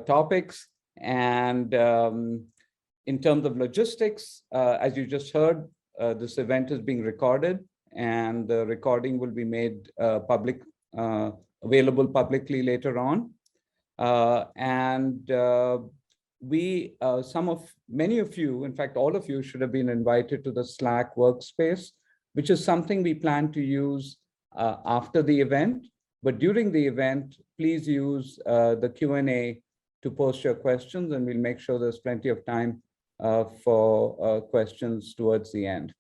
topics. And in terms of logistics, as you just heard, this event is being recorded, and the recording will be made available publicly later on. Many of you, in fact, all of you should have been invited to the Slack workspace, which is something we plan to use after the event. But during the event, please use the Q&A to post your questions, and we'll make sure there's plenty of time for questions towards the end.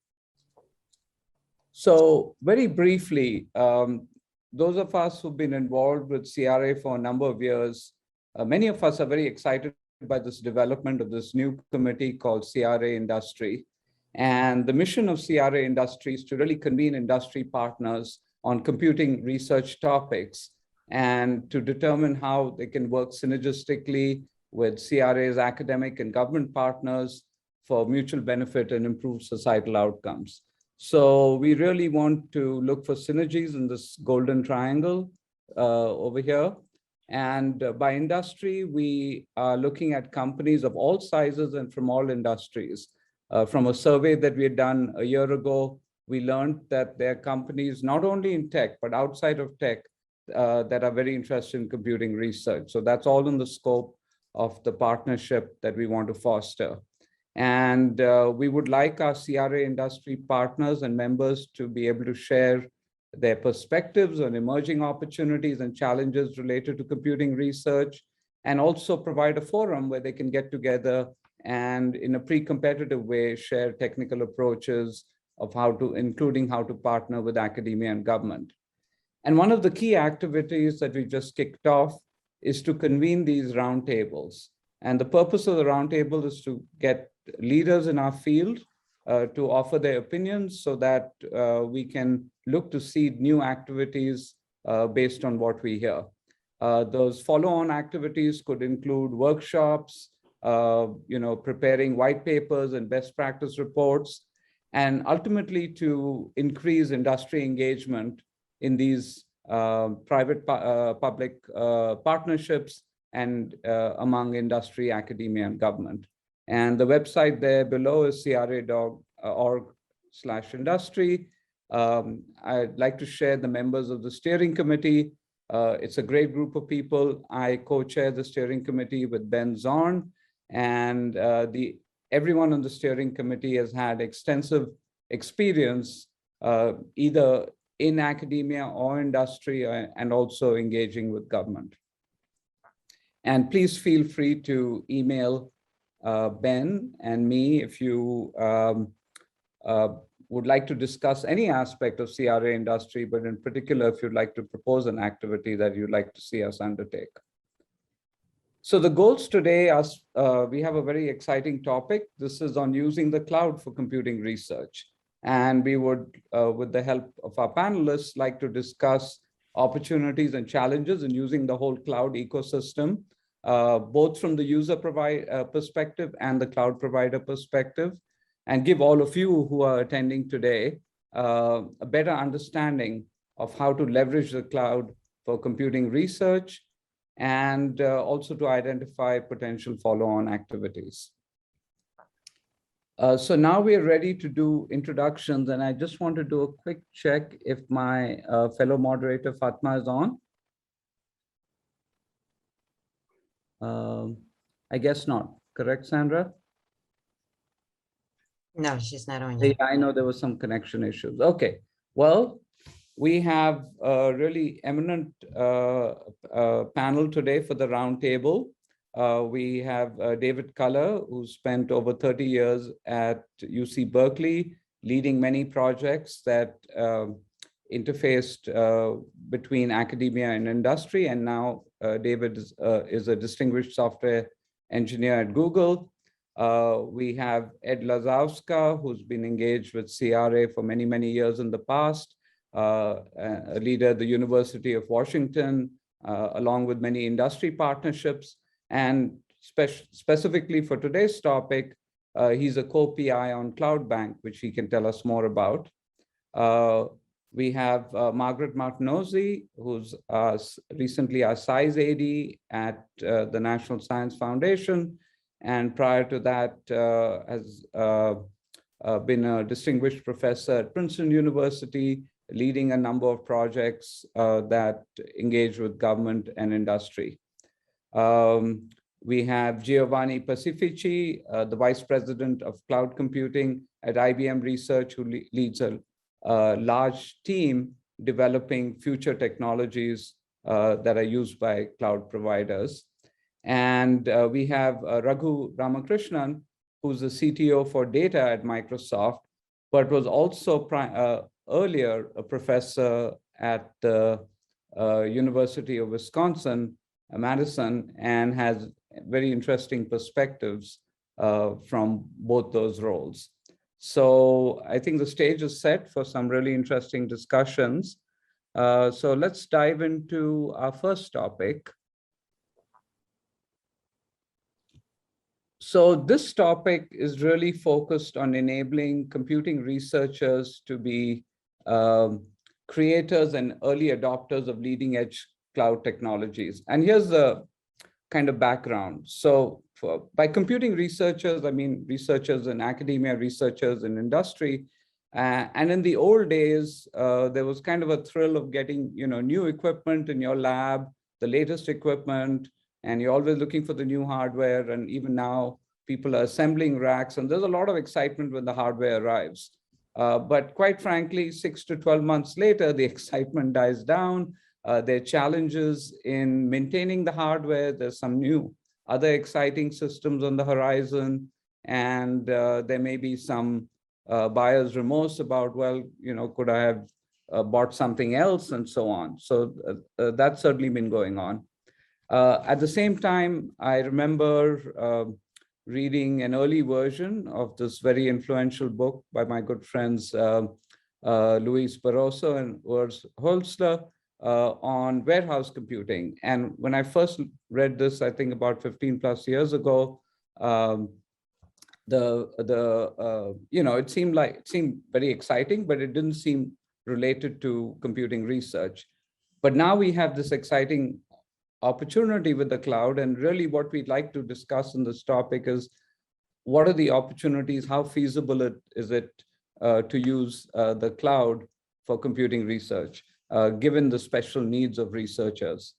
So very briefly, those of us who've been involved with CRA for a number of years, many of us are very excited by this development of this new committee called CRA-Industry. And the mission of CRA-Industry is to really convene industry partners on computing research topics and to determine how they can work synergistically with CRA's academic and government partners for mutual benefit and improve societal outcomes. So we really want to look for synergies in this golden triangle over here. And by industry, we are looking at companies of all sizes and from all industries. From a survey that we had done a year ago, we learned that there are companies not only in tech, but outside of tech that are very interested in computing research. So that's all in the scope of the partnership that we want to foster. And we would like our CRA industry partners and members to be able to share their perspectives on emerging opportunities and challenges related to computing research, and also provide a forum where they can get together and in a pre-competitive way share technical approaches of including how to partner with academia and government. And one of the key activities that we just kicked off is to convene these roundtables. And the purpose of the roundtable is to get leaders in our field to offer their opinions so that we can look to seed new activities based on what we hear. Those follow-on activities could include workshops, preparing white papers and best practice reports, and ultimately to increase industry engagement in these private-public partnerships and among industry, academia, and government. And the website there below is cra.org/industry. I'd like to share the members of the steering committee. It's a great group of people. I co-chair the steering committee with Ben Zorn, and everyone on the steering committee has had extensive experience either in academia or industry and also engaging with government. And please feel free to email Ben and me if you would like to discuss any aspect of CRA industry, but in particular, if you'd like to propose an activity that you'd like to see us undertake. So the goals today are, we have a very exciting topic. This is on using the cloud for computing research. And we would, with the help of our panelists, like to discuss opportunities and challenges in using the whole cloud ecosystem, both from the user perspective and the cloud provider perspective, and give all of you who are attending today a better understanding of how to leverage the cloud for computing research, and also to identify potential follow-on activities. So now we are ready to do introductions, and I just want to do a quick check if my fellow moderator Fatma is on. I guess not. Correct, Sandra? No, she's not on yet. I know there was some connection issues. Okay, well, we have a really eminent panel today for the roundtable. We have David Culler, who spent over 30 years at UC Berkeley, leading many projects that interfaced between academia and industry. And now David is a distinguished software engineer at Google. We have Ed Lazowska, who's been engaged with CRA for many, many years in the past, a leader at the University of Washington, along with many industry partnerships. And specifically for today's topic, he's a co-PI on CloudBank, which he can tell us more about. We have Margaret Martinozzi, who's recently our SIZE AD at the National Science Foundation, and prior to that has been a distinguished professor at Princeton University, leading a number of projects that engage with government and industry. We have Giovanni Pacifici, the Vice President of Cloud Computing at IBM Research, who leads a large team developing future technologies that are used by cloud providers. And we have Raghu Ramakrishnan, who's the CTO for data at Microsoft, but was also earlier a professor at the University of Wisconsin, Madison, and has very interesting perspectives from both those roles. So I think the stage is set for some really interesting discussions. So let's dive into our first topic. So this topic is really focused on enabling computing researchers to be creators and early adopters of leading edge cloud technologies. And here's the kind of background. So by computing researchers, I mean researchers in academia, researchers in industry. And in the old days, there was kind of a thrill of getting new equipment in your lab, the latest equipment, and you're always looking for the new hardware. And even now, people are assembling racks, and there's a lot of excitement when the hardware arrives. But quite frankly, 6 to 12 months later, the excitement dies down. There are challenges in maintaining the hardware. There's some new other exciting systems on the horizon, and there may be some buyer's remorse about, well, could I have bought something else, and so on. So that's certainly been going on. At the same time, I remember reading an early version of this very influential book by my good friends Luis Barroso and Urs Holzler on warehouse computing. And when I first read this, I think about 15 plus years ago, it seemed very exciting, but it didn't seem related to computing research. But now we have this exciting opportunity with the cloud, and really what we'd like to discuss in this topic is what are the opportunities, how feasible is it to use the cloud for computing research, given the special needs of researchers.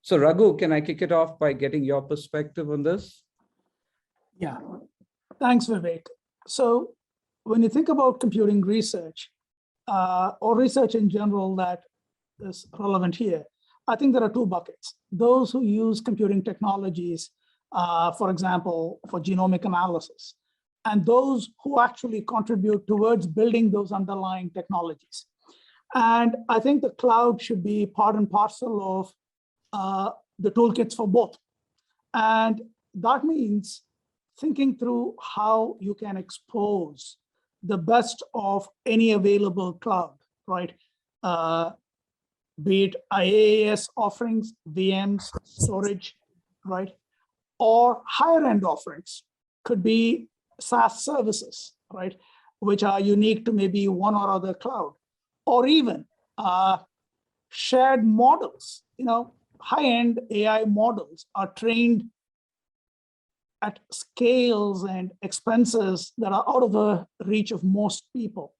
So Raghu, can I kick it off by getting your perspective on this? Yeah, thanks, Vivek. So when you think about computing research or research in general that is relevant here, I think there are two buckets. Those who use computing technologies, for example, for genomic analysis, and those who actually contribute towards building those underlying technologies. And I think the cloud should be part and parcel of the toolkits for both. And that means thinking through how you can expose the best of any available cloud, right? Be it IaaS offerings, VMs, storage, right? Or higher end offerings, could be SaaS services, right? Which are unique to maybe one or other cloud, or even shared models. High-end AI models are trained at scales and expenses that are out of the reach of most people.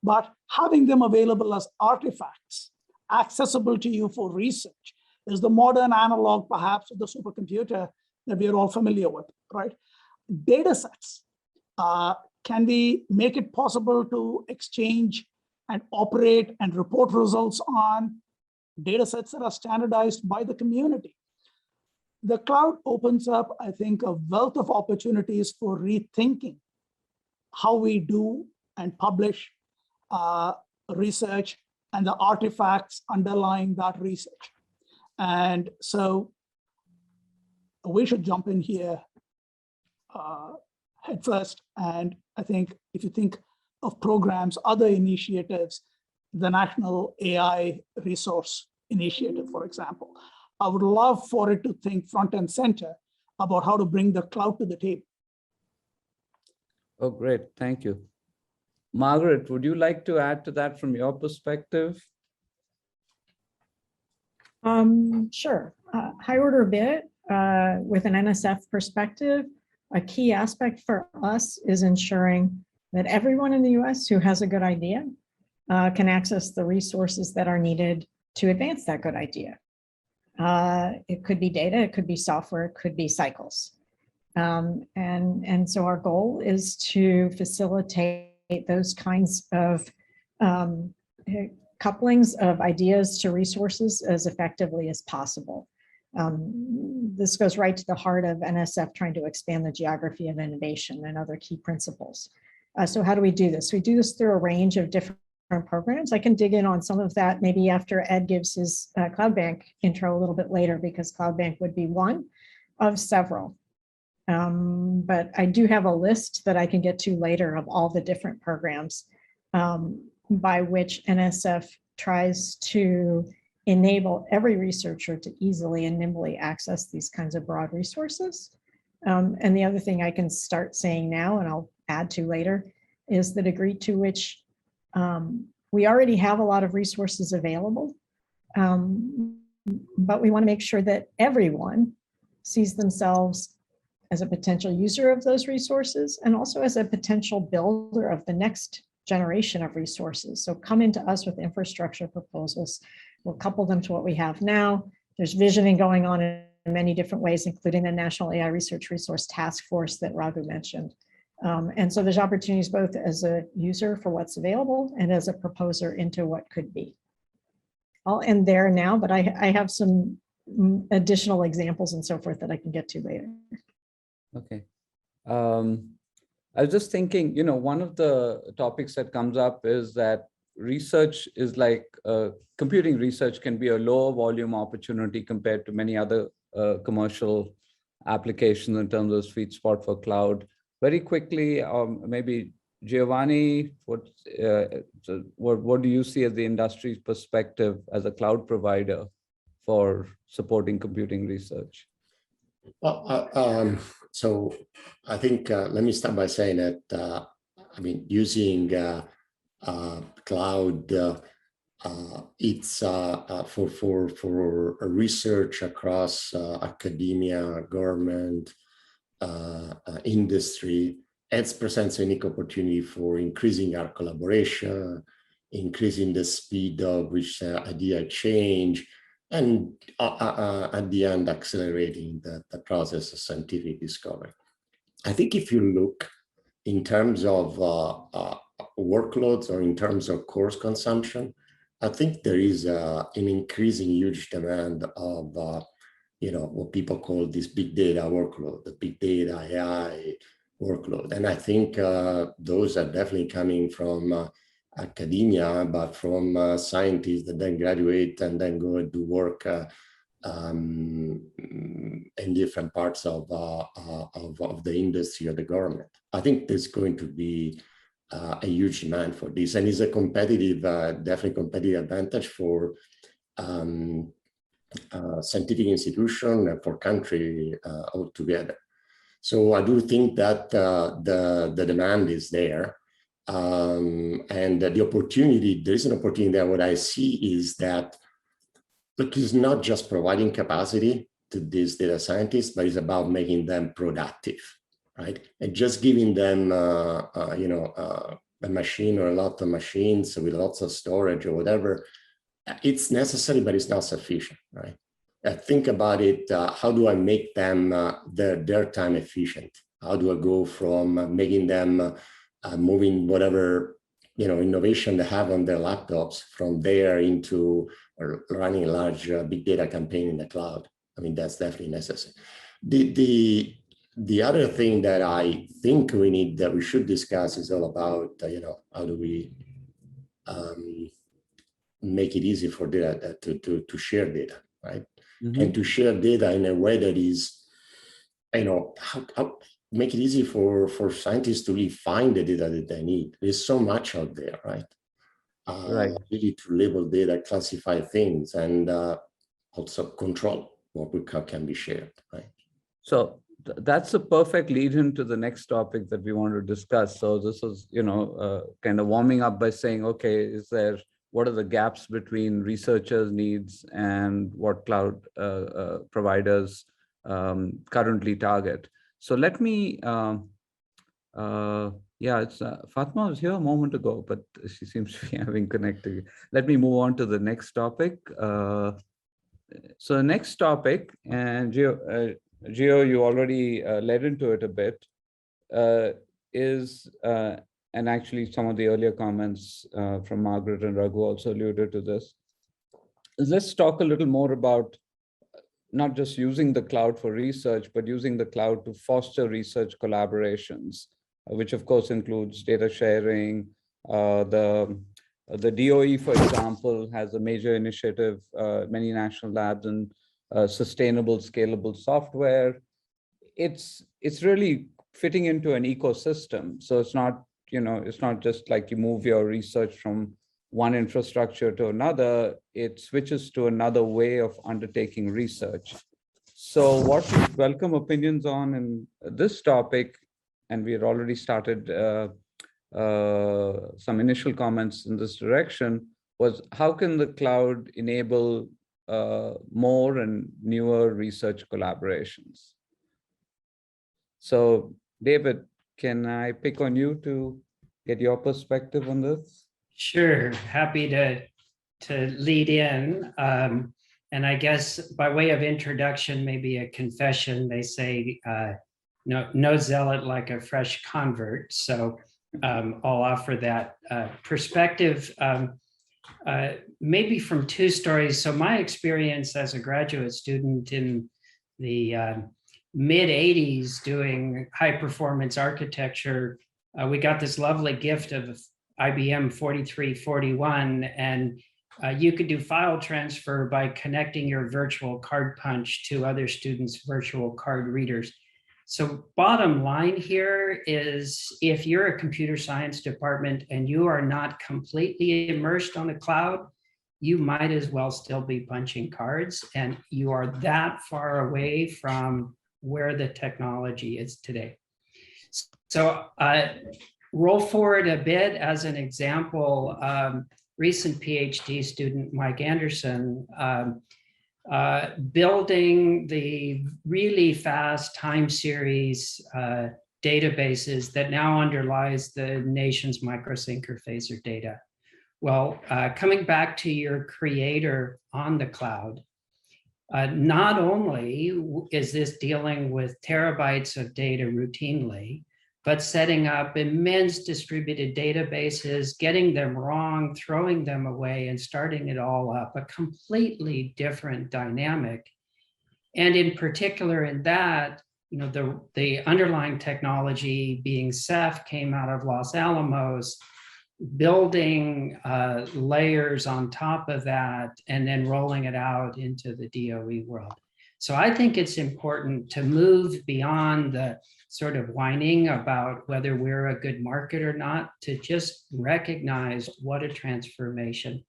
But having them available as artifacts, accessible to you for research, is the modern analog, perhaps, of the supercomputer that we are all familiar with, right? Data sets can make it possible to exchange and operate and report results on data sets that are standardized by the community. The cloud opens up, I think, a wealth of opportunities for rethinking how we do and publish research and the artifacts underlying that research. And so we should jump in here head first. And I think if you think of programs, other initiatives, the National AI Resource Initiative, for example, I would love for it to think front and center about how to bring the cloud to the table. Oh, great. Thank you. Margaret, would you like to add to that from your perspective? Sure. High order bit with an NSF perspective, a key aspect for us is ensuring that everyone in the US who has a good idea can access the resources that are needed to advance that good idea. It could be data, it could be software, it could be cycles. And so our goal is to facilitate those kinds of couplings of ideas to resources as effectively as possible. This goes right to the heart of NSF trying to expand the geography of innovation and other key principles. So how do we do this? We do this through a range of different programs. I can dig in on some of that maybe after Ed gives his CloudBank intro a little bit later, because CloudBank would be one of several. But I do have a list that I can get to later of all the different programs by which NSF tries to enable every researcher to easily and nimbly access these kinds of broad resources. And the other thing I can start saying now, and I'll add to later, is the degree to which we already have a lot of resources available, but we want to make sure that everyone sees themselves as a potential user of those resources and also as a potential builder of the next generation of resources. So come into us with infrastructure proposals. We'll couple them to what we have now. There's visioning going on in many different ways, including the National AI Research Resource Task Force that Raghu mentioned. And so there's opportunities both as a user for what's available and as a proposer into what could be. I'll end there now, but I have some additional examples and so forth that I can get to later. Okay. I was just thinking, one of the topics that comes up is that research is like computing research can be a lower volume opportunity compared to many other commercial applications in terms of sweet spot for cloud. Very quickly, maybe Giovanni, what do you see as the industry's perspective as a cloud provider for supporting computing research? Well, so I think let me start by saying that using cloud, it's for research across academia, government, industry. It presents a unique opportunity for increasing our collaboration, increasing the speed of which idea change, and at the end, accelerating the process of scientific discovery. I think if you look in terms of workloads or in terms of course consumption, I think there is an increasing huge demand of what people call this big data workload, the big data AI workload. And I think those are definitely coming from academia, but from scientists that then graduate and then go and do work in different parts of the industry or the government. I think there's going to be a huge demand for this, and it's a competitive, definitely competitive advantage for scientific institution and for country altogether. So I do think that the demand is there. And the opportunity, there is an opportunity there. What I see is that, look, it's not just providing capacity to these data scientists, but it's about making them productive, right? And just giving them, a machine or a lot of machines with lots of storage or whatever, it's necessary, but it's not sufficient, right? Think about it, how do I make them their time efficient? How do I go from making them moving whatever innovation they have on their laptops from there into running a large big data campaign in the cloud? I mean, that's definitely necessary. The other thing that I think that we should discuss is all about how do we make it easy for data to share data, right? Mm-hmm. And to share data in a way that is, how make it easy for scientists to really find the data that they need. There's so much out there, right? Right. Really to label data, classify things, and also control what can be shared, right? So that's a perfect lead into the next topic that we want to discuss. So this is, kind of warming up by saying, okay, what are the gaps between researchers' needs and what cloud providers currently target? So let me, Fatma was here a moment ago, but she seems to be having connected. Let me move on to the next topic. So the next topic, and Gio, you already led into it a bit, is, and actually some of the earlier comments from Margaret and Raghu also alluded to this. Let's talk a little more about not just using the cloud for research, but using the cloud to foster research collaborations, which of course includes data sharing. The DOE, for example, has a major initiative, many national labs, and sustainable, scalable software. It's really fitting into an ecosystem. So it's not, it's not just like you move your research from one infrastructure to another, it switches to another way of undertaking research. So what we welcome opinions on in this topic, and we had already started some initial comments in this direction, was how can the cloud enable more and newer research collaborations? So David, can I pick on you to get your perspective on this? Sure, happy to lead in. And I guess by way of introduction, maybe a confession, they say, no zealot like a fresh convert. So I'll offer that perspective, maybe from two stories. So my experience as a graduate student in the mid 80s doing high performance architecture, we got this lovely gift of IBM 4341, and you could do file transfer by connecting your virtual card punch to other students' virtual card readers. So bottom line here is, if you're a computer science department and you are not completely immersed on the cloud, you might as well still be punching cards, and you are that far away from where the technology is today. So roll forward a bit as an example, recent PhD student, Mike Anderson, building the really fast time series databases that now underlies the nation's microsync-phaser data. Well, coming back to your creator on the cloud, not only is this dealing with terabytes of data routinely, but setting up immense distributed databases, getting them wrong, throwing them away, and starting it all up, a completely different dynamic. And in particular in that, the underlying technology being Ceph came out of Los Alamos, building layers on top of that, and then rolling it out into the DOE world. So I think it's important to move beyond the sort of whining about whether we're a good market or not, to just recognize what a transformation.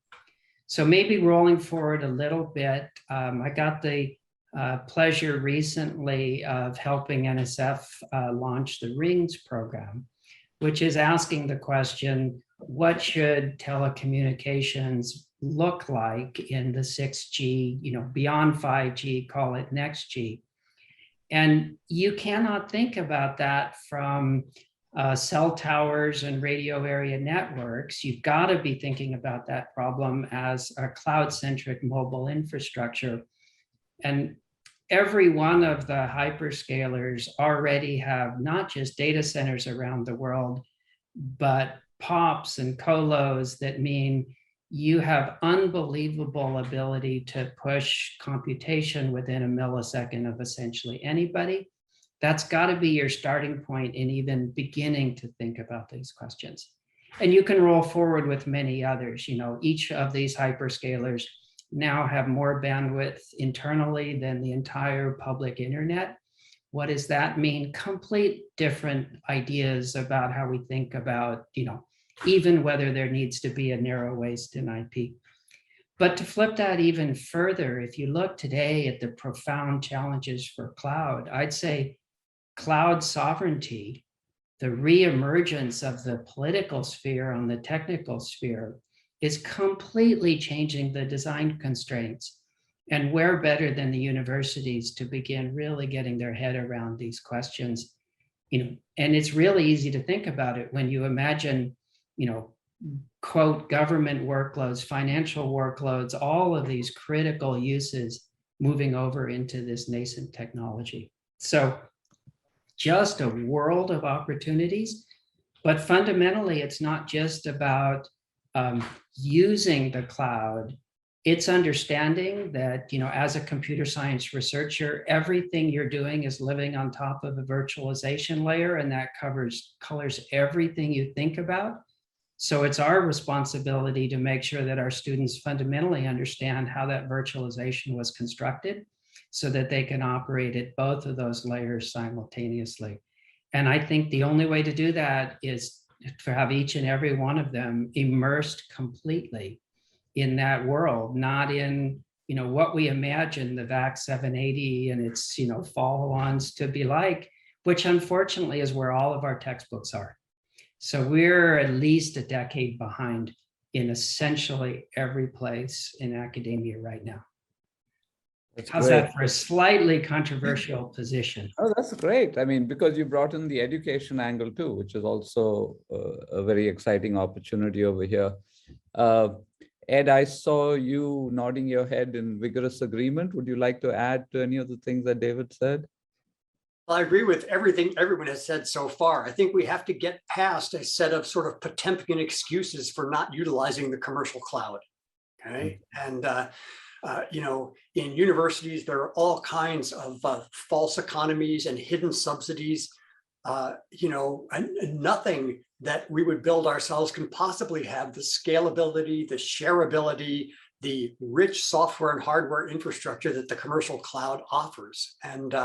So maybe rolling forward a little bit, I got the pleasure recently of helping NSF launch the RINGS program, which is asking the question, what should telecommunications look like in the 6G, beyond 5G, call it next G? And you cannot think about that from cell towers and radio area networks. You've got to be thinking about that problem as a cloud-centric mobile infrastructure. And every one of the hyperscalers already have not just data centers around the world, but POPs and colos that mean you have unbelievable ability to push computation within a millisecond of essentially anybody. That's got to be your starting point in even beginning to think about these questions. And you can roll forward with many others. Each of these hyperscalers now have more bandwidth internally than the entire public internet. What does that mean? Complete different ideas about how we think about, even whether there needs to be a narrow waist in IP. But to flip that even further, if you look today at the profound challenges for cloud, I'd say cloud sovereignty, the reemergence of the political sphere on the technical sphere is completely changing the design constraints. And where better than the universities to begin really getting their head around these questions? And it's really easy to think about it when you imagine, quote, government workloads, financial workloads, all of these critical uses moving over into this nascent technology. So just a world of opportunities, but fundamentally, it's not just about using the cloud. It's understanding that, as a computer science researcher, everything you're doing is living on top of a virtualization layer, and that colors everything you think about. So it's our responsibility to make sure that our students fundamentally understand how that virtualization was constructed so that they can operate at both of those layers simultaneously. And I think the only way to do that is to have each and every one of them immersed completely in that world, not in what we imagine the VAC 780 and its follow-ons to be like, which unfortunately is where all of our textbooks are. So we're at least a decade behind in essentially every place in academia right now. How's that for a slightly controversial position? Oh, that's great. I mean, because you brought in the education angle too, which is also a very exciting opportunity over here. Ed, I saw you nodding your head in vigorous agreement. Would you like to add to any of the things that David said? Well, I agree with everything everyone has said so far. I think we have to get past a set of sort of Potemkin excuses for not utilizing the commercial cloud. Okay. And, in universities, there are all kinds of false economies and hidden subsidies, and nothing that we would build ourselves can possibly have the scalability, the shareability, the rich software and hardware infrastructure that the commercial cloud offers. And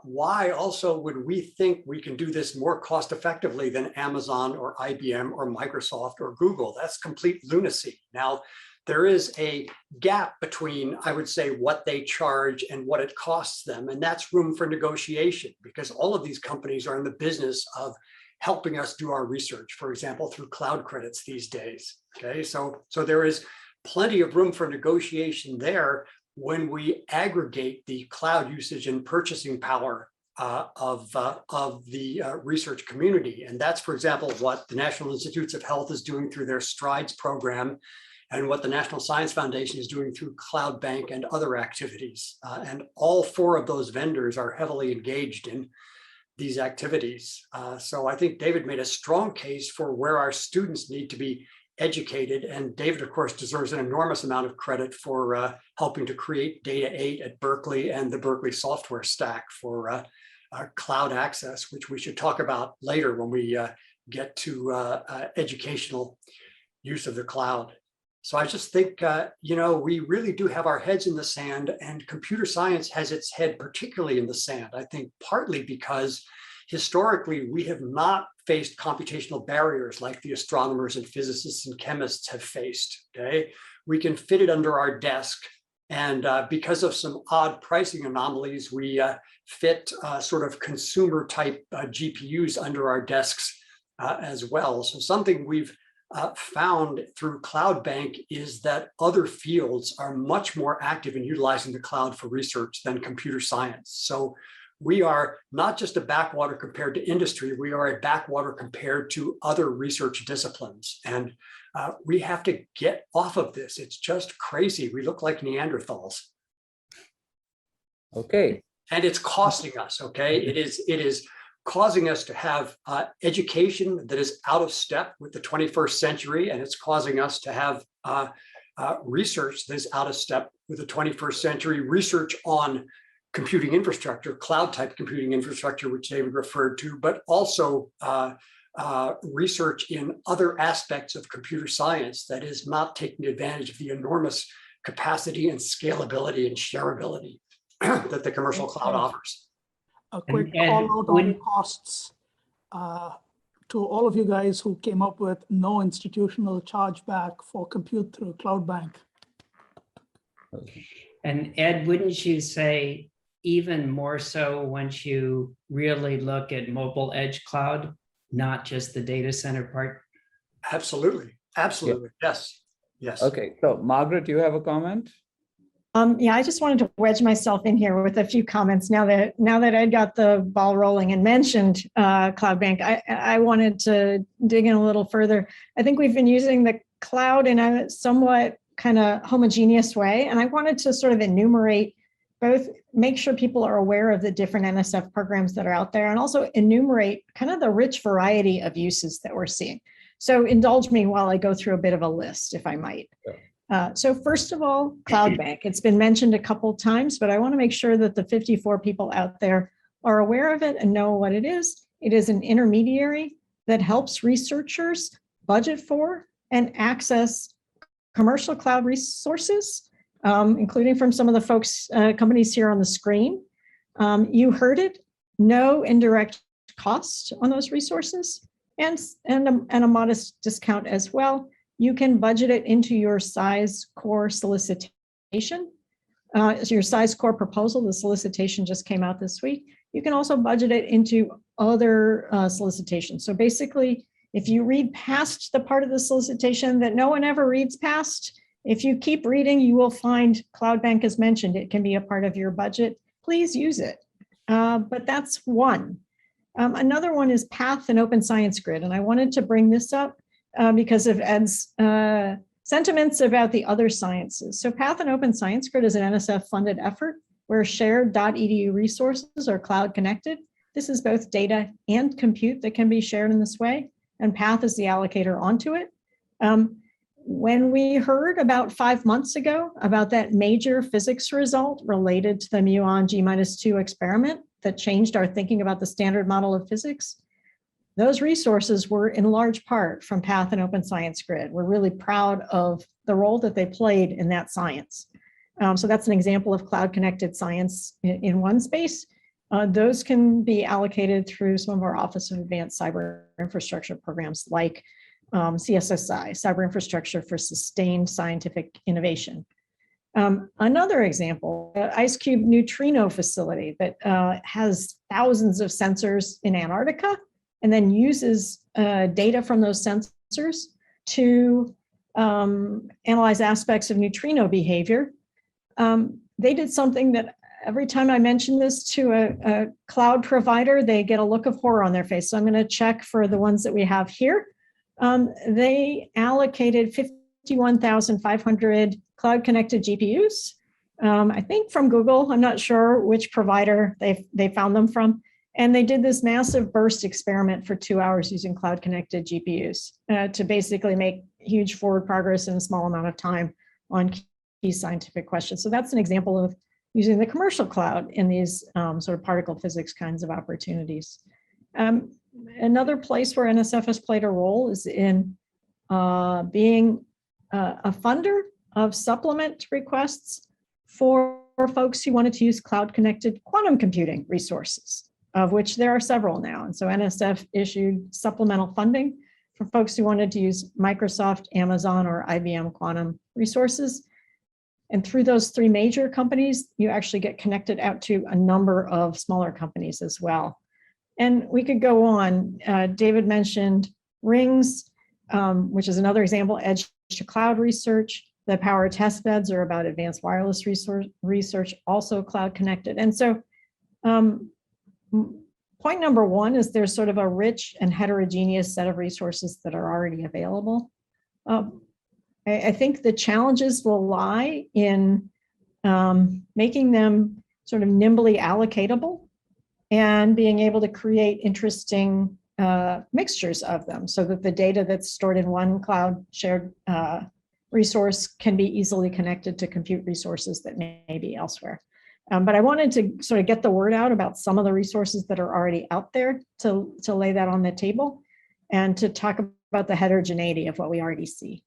why also would we think we can do this more cost effectively than Amazon or IBM or Microsoft or Google? That's complete lunacy. Now, there is a gap between, I would say, what they charge and what it costs them. And that's room for negotiation, because all of these companies are in the business of helping us do our research, for example, through cloud credits these days. Okay, so there is plenty of room for negotiation there when we aggregate the cloud usage and purchasing power of the research community. And that's, for example, what the National Institutes of Health is doing through their STRIDES program, and what the National Science Foundation is doing through CloudBank and other activities. And all four of those vendors are heavily engaged in these activities. So I think David made a strong case for where our students need to be educated. And David, of course, deserves an enormous amount of credit for helping to create Data 8 at Berkeley and the Berkeley software stack for cloud access, which we should talk about later when we get to educational use of the cloud. So I just think, we really do have our heads in the sand, and computer science has its head particularly in the sand. I think partly because historically we have not faced computational barriers like the astronomers and physicists and chemists have faced. Okay, we can fit it under our desk, and because of some odd pricing anomalies, we fit sort of consumer type GPUs under our desks as well. So something we've found through CloudBank is that other fields are much more active in utilizing the cloud for research than computer science. So we are not just a backwater compared to industry, we are a backwater compared to other research disciplines. And we have to get off of this. It's just crazy. We look like Neanderthals. Okay. And it's costing us, okay? It is causing us to have education that is out of step with the 21st century, and it's causing us to have research that is out of step with the 21st century, research on computing infrastructure, cloud type computing infrastructure, which David referred to, but also research in other aspects of computer science that is not taking advantage of the enormous capacity and scalability and shareability that the commercial cloud offers. A quick call out on costs to all of you guys who came up with no institutional chargeback for compute through CloudBank. And Ed, wouldn't you say even more so once you really look at mobile edge cloud, not just the data center part? Absolutely. Absolutely. Yes. Yes. Okay, so Margaret, you have a comment? Yeah, I just wanted to wedge myself in here with a few comments now that I got the ball rolling and mentioned CloudBank. I wanted to dig in a little further. I think we've been using the cloud in a somewhat kind of homogeneous way, and I wanted to sort of enumerate both, make sure people are aware of the different NSF programs that are out there, and also enumerate kind of the rich variety of uses that we're seeing. So indulge me while I go through a bit of a list, if I might. So first of all, CloudBank. It's been mentioned a couple of times, but I want to make sure that the 54 people out there are aware of it and know what it is. It is an intermediary that helps researchers budget for and access commercial cloud resources, including from some of the folks, companies here on the screen. You heard it, no indirect cost on those resources, and a modest discount as well. You can budget it into your size core solicitation, your size core proposal. The solicitation just came out this week. You can also budget it into other solicitations. So basically, if you read past the part of the solicitation that no one ever reads past, if you keep reading, you will find CloudBank as mentioned. It can be a part of your budget. Please use it. But that's one. Another one is Path and Open Science Grid. And I wanted to bring this up because of Ed's sentiments about the other sciences. So Path and Open Science Grid is an NSF funded effort where shared .edu resources are cloud connected. This is both data and compute that can be shared in this way, and Path is the allocator onto it. When we heard about 5 months ago about that major physics result related to the muon G-2 experiment that changed our thinking about the standard model of physics, those resources were in large part from Path and Open Science Grid. We're really proud of the role that they played in that science. So that's an example of cloud-connected science in one space. Those can be allocated through some of our Office of Advanced Cyber Infrastructure programs like CSSI, Cyber Infrastructure for Sustained Scientific Innovation. Another example, IceCube Neutrino facility that has thousands of sensors in Antarctica and then uses data from those sensors to analyze aspects of neutrino behavior. They did something that every time I mention this to a cloud provider, they get a look of horror on their face. So I'm going to check for the ones that we have here. They allocated 51,500 cloud connected GPUs, I think from Google. I'm not sure which provider they found them from. And they did this massive burst experiment for 2 hours using cloud connected GPUs to basically make huge forward progress in a small amount of time on key scientific questions. So that's an example of using the commercial cloud in these sort of particle physics kinds of opportunities. Another place where NSF has played a role is in being a funder of supplement requests for folks who wanted to use cloud-connected quantum computing resources, of which there are several now. And so NSF issued supplemental funding for folks who wanted to use Microsoft, Amazon, or IBM quantum resources. And through those three major companies, you actually get connected out to a number of smaller companies as well. And we could go on. David mentioned rings, which is another example, edge to cloud research. The power test beds are about advanced wireless research, also cloud connected. And so point number one is there's sort of a rich and heterogeneous set of resources that are already available. I think the challenges will lie in making them sort of nimbly allocatable and being able to create interesting mixtures of them so that the data that's stored in one cloud shared resource can be easily connected to compute resources that may be elsewhere. But I wanted to sort of get the word out about some of the resources that are already out there to lay that on the table and to talk about the heterogeneity of what we already see.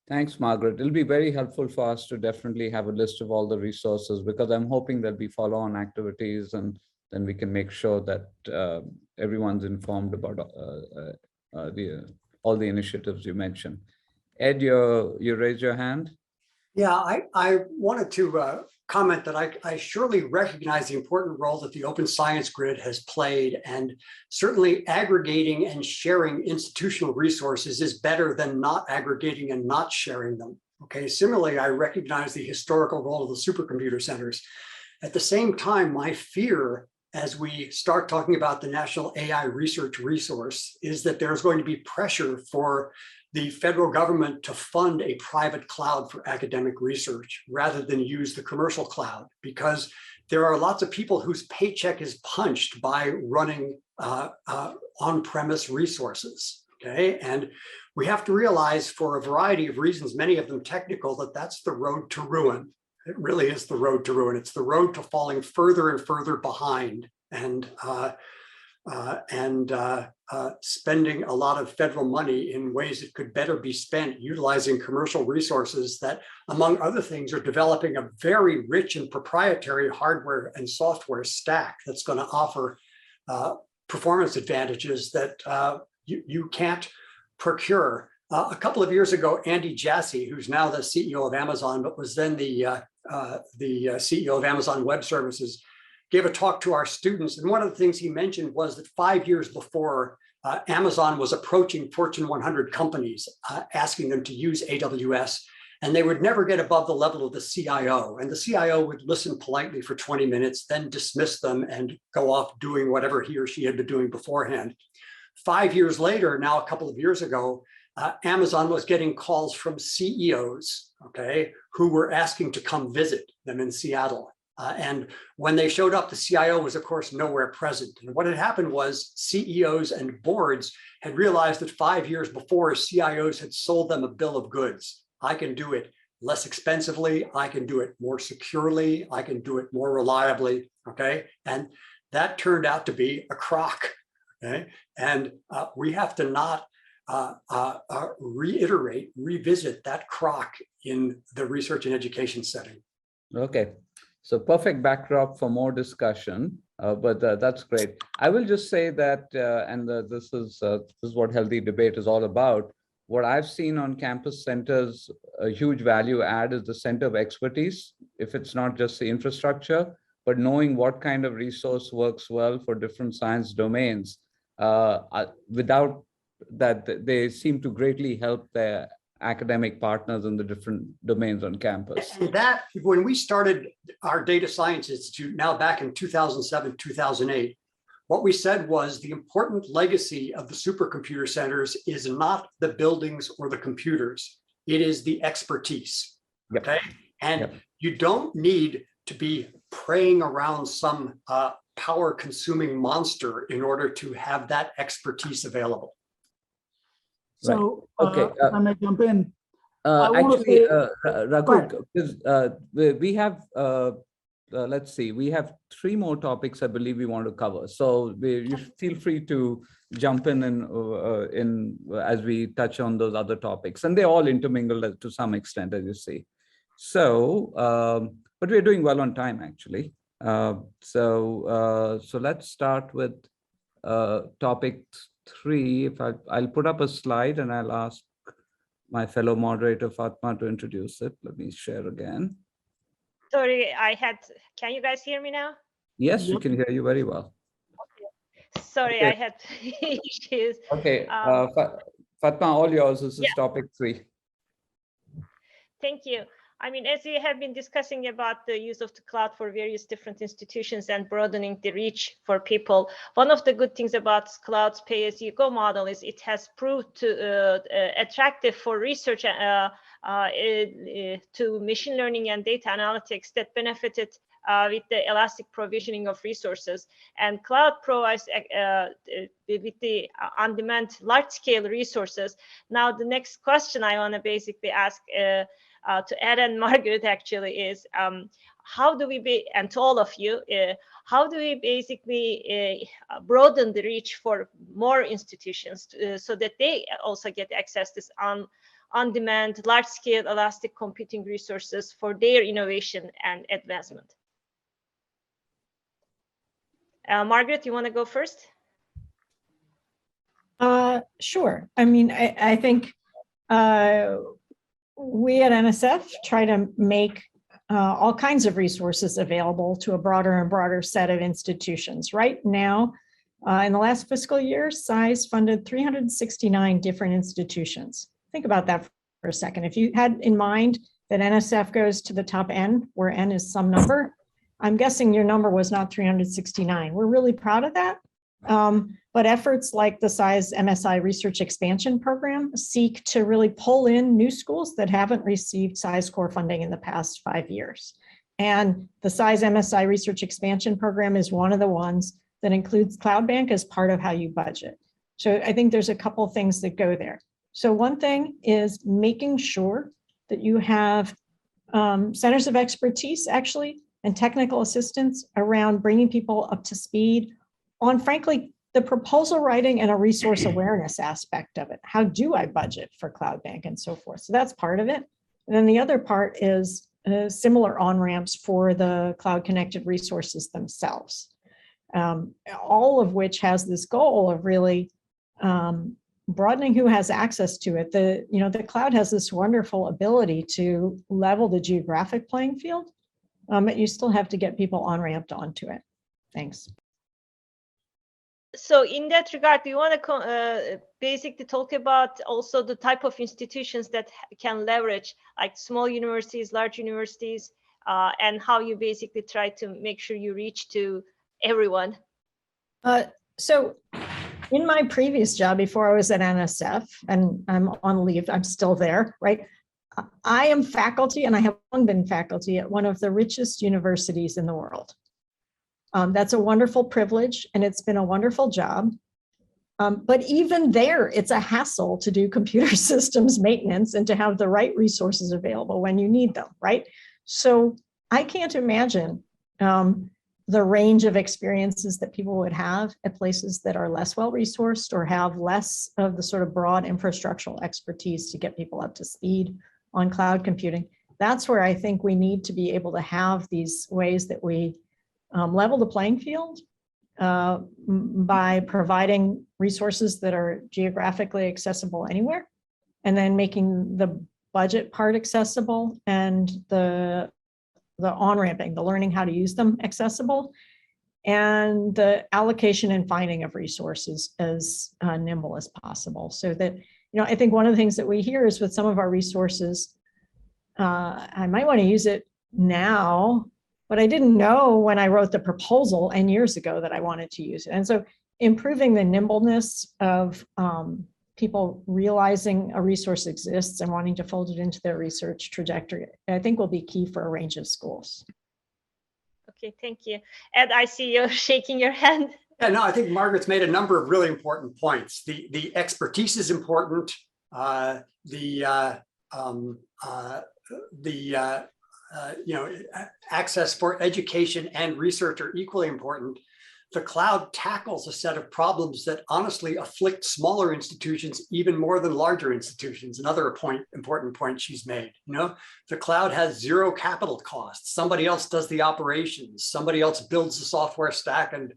Thanks, Margaret. It'll be very helpful for us to definitely have a list of all the resources, because I'm hoping there'll be follow-on activities, and then we can make sure that everyone's informed about all the initiatives you mentioned. Ed, you raised your hand? Yeah, I wanted to comment that I surely recognize the important role that the Open Science Grid has played, and certainly aggregating and sharing institutional resources is better than not aggregating and not sharing them. Okay, similarly, I recognize the historical role of the supercomputer centers. At the same time, my fear as we start talking about the National AI Research Resource is that there's going to be pressure for the federal government to fund a private cloud for academic research rather than use the commercial cloud, because there are lots of people whose paycheck is punched by running on-premise resources, okay? And we have to realize, for a variety of reasons, many of them technical, that that's the road to ruin. It really is the road to ruin. It's the road to falling further and further behind and spending a lot of federal money in ways that could better be spent utilizing commercial resources that, among other things, are developing a very rich and proprietary hardware and software stack that's going to offer performance advantages that you can't procure. A couple of years ago, Andy Jassy, who's now the CEO of Amazon, but was then the CEO of Amazon Web Services, gave a talk to our students. And one of the things he mentioned was that 5 years before, Amazon was approaching Fortune 100 companies, asking them to use AWS, and they would never get above the level of the CIO. And the CIO would listen politely for 20 minutes, then dismiss them and go off doing whatever he or she had been doing beforehand. 5 years later, now a couple of years ago, Amazon was getting calls from CEOs, okay, who were asking to come visit them in Seattle. And when they showed up, the CIO was, of course, nowhere present. And what had happened was CEOs and boards had realized that 5 years before, CIOs had sold them a bill of goods. I can do it less expensively. I can do it more securely. I can do it more reliably, okay? And that turned out to be a crock, okay? And we have to not revisit that crock in the research and education setting. Okay. So perfect backdrop for more discussion, but that's great. I will just say that, this is what healthy debate is all about. What I've seen on campus centers, a huge value add is the center of expertise. If it's not just the infrastructure, but knowing what kind of resource works well for different science domains, without that, they seem to greatly help their academic partners in the different domains on campus. And that, when we started our Data Science Institute, now back in 2007, 2008, what we said was the important legacy of the supercomputer centers is not the buildings or the computers, it is the expertise, okay? And you don't need to be preying around some power-consuming monster in order to have that expertise available. So, okay, if I may jump in. Actually, Raghu, we have, let's see, we have 3 more topics I believe we want to cover. So you feel free to jump in as we touch on those other topics. And they all intermingle to some extent, as you see. So, but we're doing well on time, actually. So let's start with topic 3. If I'll put up a slide and I'll ask my fellow moderator Fatma to introduce it. Let me share again. Sorry, can you guys hear me now? Yes, we can hear you very well. Okay. Sorry, okay. I had issues. Okay, Fatma, all yours. This is topic 3. Thank you. I mean, as we have been discussing about the use of the cloud for various different institutions and broadening the reach for people, one of the good things about cloud's pay-as-you-go model is it has proved to attractive for research to machine learning and data analytics that benefited with the elastic provisioning of resources. And cloud provides with the on-demand large-scale resources. Now, the next question I want to basically ask to Ed and Margaret actually is, how do we and to all of you, how do we basically broaden the reach for more institutions so that they also get access to this on-demand, large-scale elastic computing resources for their innovation and advancement? Margaret, you want to go first? Sure. I mean, I think we at NSF try to make all kinds of resources available to a broader and broader set of institutions. Right now, in the last fiscal year, SAIS funded 369 different institutions. Think about that for a second. If you had in mind that NSF goes to the top N, where N is some number, I'm guessing your number was not 369. We're really proud of that. But efforts like the SAIS MSI Research Expansion Program seek to really pull in new schools that haven't received SAIS core funding in the past 5 years. And the SAIS MSI Research Expansion Program is one of the ones that includes CloudBank as part of how you budget. So I think there's a couple of things that go there. So one thing is making sure that you have centers of expertise actually and technical assistance around bringing people up to speed on, frankly, the proposal writing and a resource awareness aspect of it. How do I budget for CloudBank and so forth? So that's part of it. And then the other part is similar on-ramps for the cloud-connected resources themselves, all of which has this goal of really broadening who has access to it. The cloud has this wonderful ability to level the geographic playing field, but you still have to get people on-ramped onto it. Thanks. So in that regard, we want to basically talk about also the type of institutions that can leverage, like small universities, large universities, and how you basically try to make sure you reach to everyone. So in my previous job, before I was at NSF, and I'm on leave, I'm still there, right? I am faculty, and I have long been faculty at one of the richest universities in the world. That's a wonderful privilege, and it's been a wonderful job. But even there, it's a hassle to do computer systems maintenance and to have the right resources available when you need them, right? So I can't imagine the range of experiences that people would have at places that are less well-resourced or have less of the sort of broad infrastructural expertise to get people up to speed on cloud computing. That's where I think we need to be able to have these ways that we level the playing field by providing resources that are geographically accessible anywhere, and then making the budget part accessible and the on-ramping, the learning how to use them accessible, and the allocation and finding of resources as nimble as possible. So that, I think one of the things that we hear is with some of our resources, I might want to use it now, but I didn't know when I wrote the proposal and years ago that I wanted to use it. And so improving the nimbleness of people realizing a resource exists and wanting to fold it into their research trajectory, I think will be key for a range of schools. Okay, thank you. Ed, I see you shaking your hand. Yeah, no, I think Margaret's made a number of really important points. The expertise is important. Access for education and research are equally important. The cloud tackles a set of problems that honestly afflict smaller institutions even more than larger institutions. Another important point she's made. The cloud has zero capital costs. Somebody else does the operations. Somebody else builds the software stack and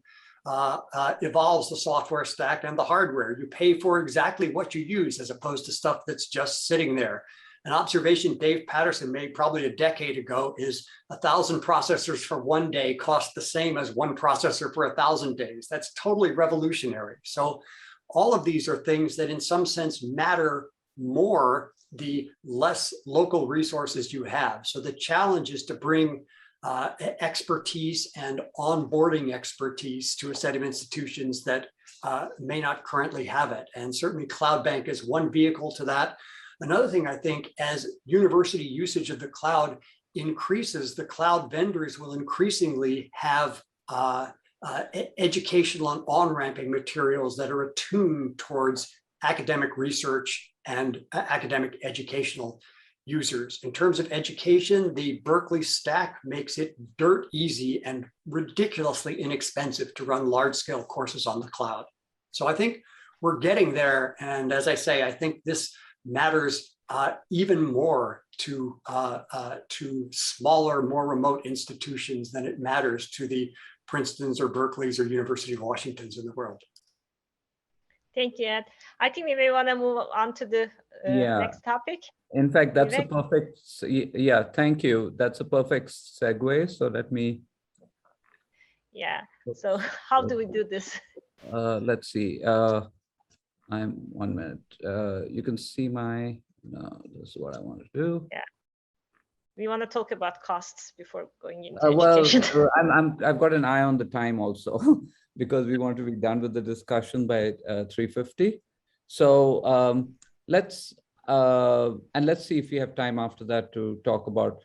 evolves the software stack and the hardware. You pay for exactly what you use as opposed to stuff that's just sitting there. An observation Dave Patterson made probably a decade ago is 1,000 processors for one day cost the same as one processor for 1,000 days. That's totally revolutionary. So all of these are things that in some sense matter more the less local resources you have. So the challenge is to bring expertise and onboarding expertise to a set of institutions that may not currently have it. And certainly CloudBank is one vehicle to that. Another thing, I think, as university usage of the cloud increases, the cloud vendors will increasingly have educational and on-ramping materials that are attuned towards academic research and academic educational users. In terms of education, the Berkeley stack makes it dirt easy and ridiculously inexpensive to run large-scale courses on the cloud. So I think we're getting there. And as I say, I think this matters even more to smaller, more remote institutions than it matters to the Princetons or Berkeleys or University of Washingtons in the world. Thank you, Ed. I think we may want to move on to the Yeah. next topic. In fact, that's a Vivek? perfect, yeah, thank you. That's a perfect segue. So let me, Yeah. So how do we do this? let's see. I'm 1 minute. You can see my, no, this is what I want to do. Yeah. We want to talk about costs before going into Well, education. I've got an eye on the time also because we want to be done with the discussion by 3:50. So let's see if we have time after that to talk about.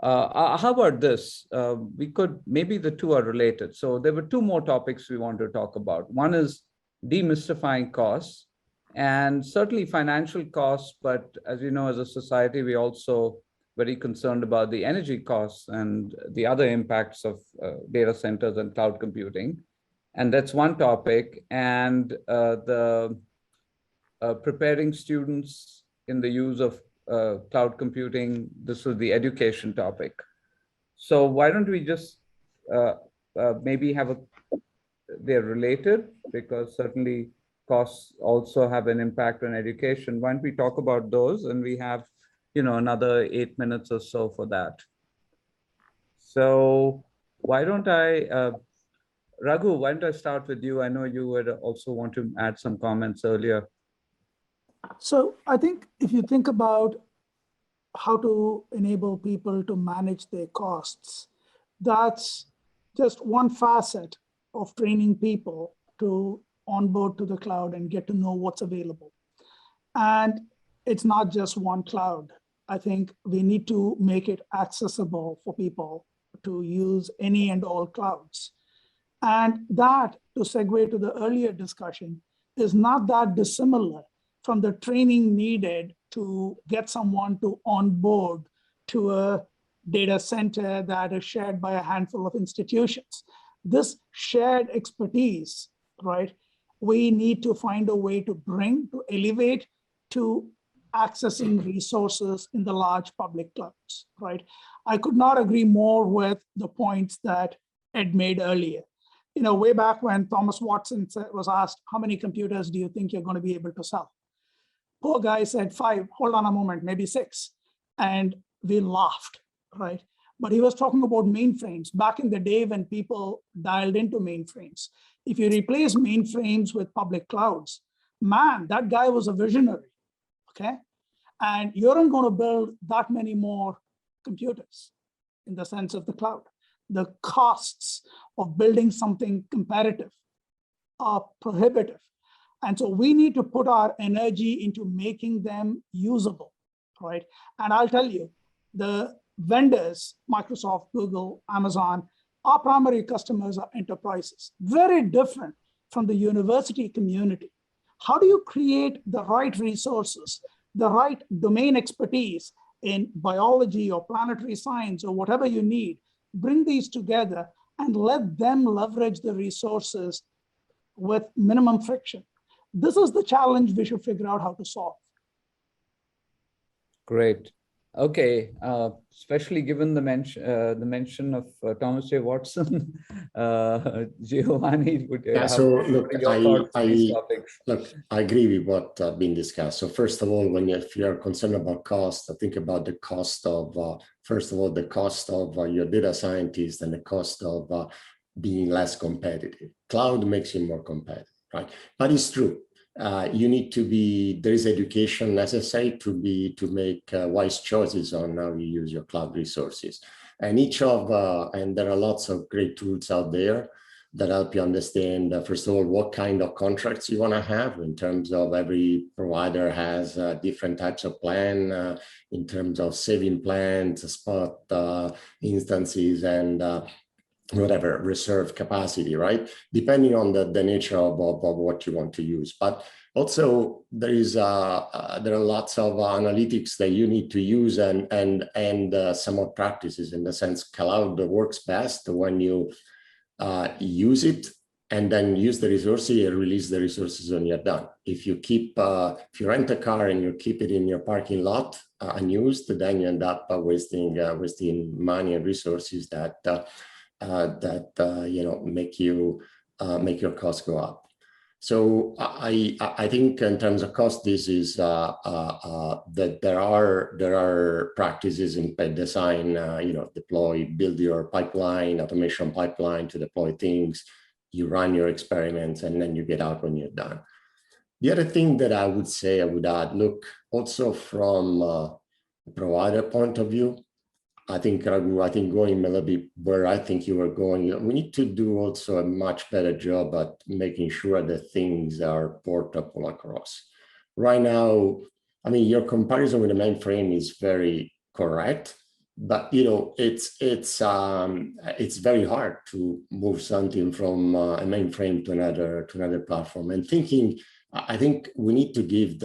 How about this? We could, maybe the two are related. So there were two more topics we want to talk about. One is demystifying costs, and certainly financial costs, but as you know, as a society, we also very concerned about the energy costs and the other impacts of data centers and cloud computing. And that's one topic. And preparing students in the use of cloud computing, this was the education topic. So why don't we just maybe have they're related, because certainly costs also have an impact on education. Why don't we talk about those, and we have, another 8 minutes or so for that. So why don't I, Raghu, why don't I start with you? I know you would also want to add some comments earlier. So I think if you think about how to enable people to manage their costs, that's just one facet of training people to onboard to the cloud and get to know what's available. And it's not just one cloud. I think we need to make it accessible for people to use any and all clouds. And that, to segue to the earlier discussion, is not that dissimilar from the training needed to get someone to onboard to a data center that is shared by a handful of institutions. This shared expertise, right, we need to find a way to bring, to elevate to accessing resources in the large public clouds, right? I could not agree more with the points that Ed made earlier. Way back when Thomas Watson was asked, how many computers do you think you're going to be able to sell? Poor guy said 5, hold on a moment, maybe 6. And we laughed, right? But he was talking about mainframes back in the day when people dialed into mainframes. If you replace mainframes with public clouds, man, that guy was a visionary, okay? And you aren't going to build that many more computers in the sense of the cloud. The costs of building something competitive are prohibitive. And so we need to put our energy into making them usable, right? And I'll tell you, the vendors, Microsoft, Google, Amazon, our primary customers are enterprises, very different from the university community. How do you create the right resources, the right domain expertise in biology or planetary science or whatever you need, bring these together and let them leverage the resources with minimum friction? This is the challenge we should figure out how to solve. Great. Okay, especially given the mention of Thomas J. Watson, Giovanni, would yeah. So look, I agree with what being discussed. So first of all, if you are concerned about cost, I think about the cost of first of all the cost of your data scientist and the cost of being less competitive. Cloud makes you more competitive, right? But it's true. You need to be, there is education necessary to make wise choices on how you use your cloud resources. And and there are lots of great tools out there that help you understand, first of all, what kind of contracts you want to have in terms of every provider has different types of plan in terms of saving plans, spot instances, and whatever reserve capacity, right? Depending on the nature of what you want to use. But also there are lots of analytics that you need to use and somewhat practices, in the sense cloud works best when you use it and then use the resources and release the resources when you're done. If you rent a car and you keep it in your parking lot unused, then you end up wasting money and resources that make your costs go up. So I think in terms of cost, this is that there are practices in pet design, build your pipeline, automation pipeline to deploy things, you run your experiments, and then you get out when you're done. The other thing that I would say, I would add, look, also from a provider point of view, I think, Raghu, I think going a little bit where I think you were going, we need to do also a much better job at making sure that things are portable across. Right now, I mean, your comparison with the mainframe is very correct, but it's very hard to move something from a mainframe to another platform. And I think we need to give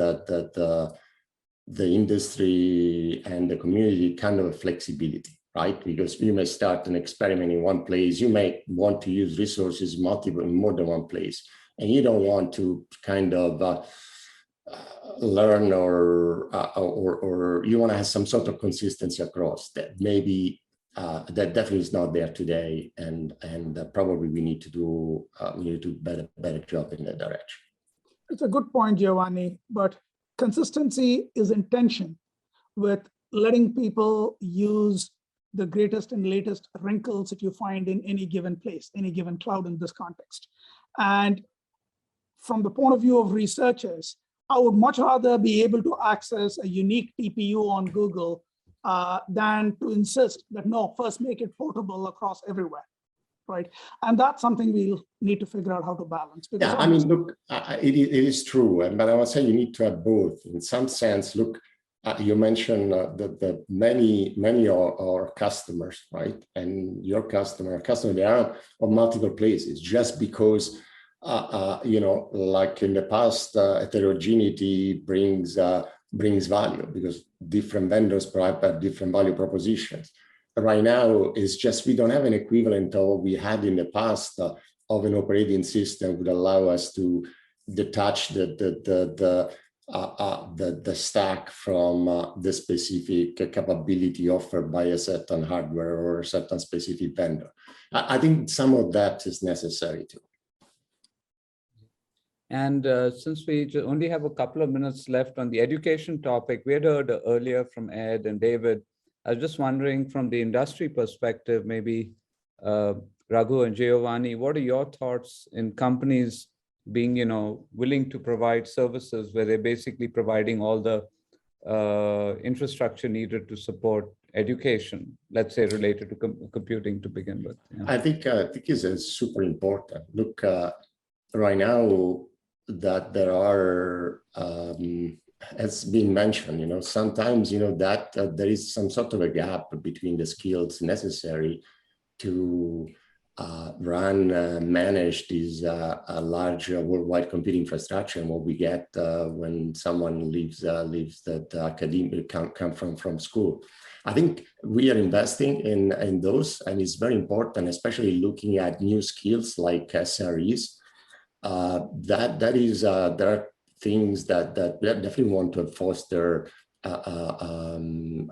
the industry and the community kind of a flexibility, right? Because you may start an experiment in one place, you may want to use resources in more than one place, and you don't want to kind of learn or you want to have some sort of consistency across that. Maybe that definitely is not there today, and probably we need to do better job in that direction. It's a good point, Giovanni, but consistency is in tension with letting people use the greatest and latest wrinkles that you find in any given place, any given cloud in this context. And from the point of view of researchers, I would much rather be able to access a unique TPU on Google than to insist that, no, first make it portable across everywhere. Right. And that's something we'll need to figure out how to balance. Yeah, I mean, look, it is true. But I would say you need to have both. In some sense, look, you mentioned the many of our customers, right? And your customer, they are on multiple places just because, like in the past, heterogeneity brings value because different vendors provide different value propositions. Right now, it's just we don't have an equivalent of what we had in the past of an operating system that would allow us to detach the stack from the specific capability offered by a certain hardware or a certain specific vendor. I think some of that is necessary too. And since we only have a couple of minutes left on the education topic, we had heard earlier from Ed and David. I was just wondering from the industry perspective, maybe Raghu and Giovanni, what are your thoughts in companies being, willing to provide services where they're basically providing all the infrastructure needed to support education, let's say related to computing to begin with? Yeah. I think it's super important. Look, right now that there are, as been mentioned, sometimes, that there is some sort of a gap between the skills necessary to manage these large worldwide computing infrastructure and what we get when someone leaves that academic come from school. I think we are investing in those, and it's very important, especially looking at new skills like SREs. There are things that we definitely want to foster,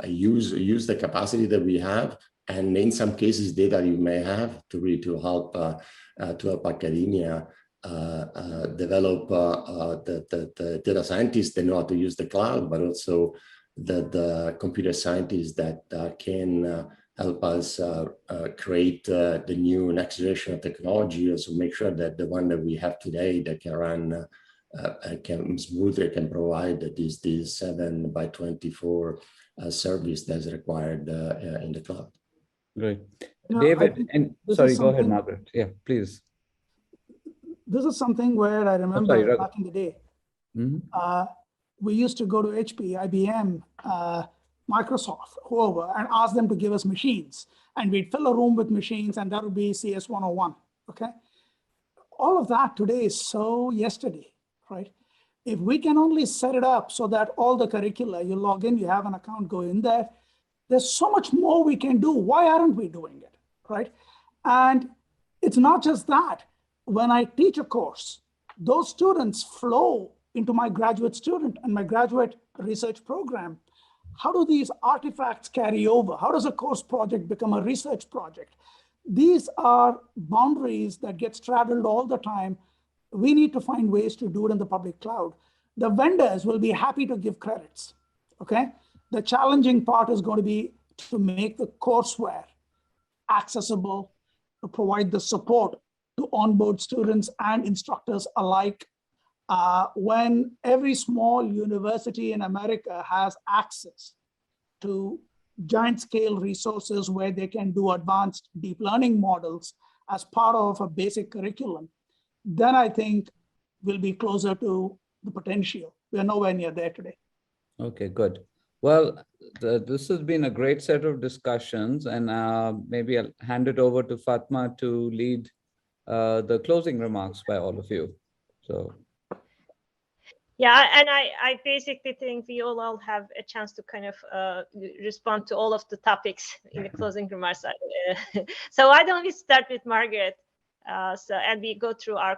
use the capacity that we have, and in some cases data you may have to help academia develop the data scientists that know how to use the cloud, but also the computer scientists that can help us create the new next generation of technology, also make sure that the one that we have today that can run can smoothly can provide this 7x24 service that's required in the cloud. Great. David, and sorry, go ahead, Margaret. Yeah, please. This is something where I remember back in the day, we used to go to HP, IBM, Microsoft, whoever, and ask them to give us machines. And we'd fill a room with machines, and that would be CS 101, okay? All of that today is so yesterday. Right? If we can only set it up so that all the curricula, you log in, you have an account, go in there, there's so much more we can do. Why aren't we doing it, right? And it's not just that. When I teach a course, those students flow into my graduate student and my graduate research program. How do these artifacts carry over? How does a course project become a research project? These are boundaries that get straddled all the time. we need to find ways to do it in the public cloud. The vendors will be happy to give credits, okay? The challenging part is going to be to make the courseware accessible, to provide the support to onboard students and instructors alike. When every small university in America has access to giant scale resources where they can do advanced deep learning models as part of a basic curriculum, then I think we'll be closer to the potential. We're nowhere near there today. Okay, good. Well, this has been a great set of discussions, and maybe I'll hand it over to Fatma to lead the closing remarks by all of you. So. Yeah, and I basically think we all have a chance to kind of respond to all of the topics in the closing remarks. So why don't we start with Margaret? And we go through our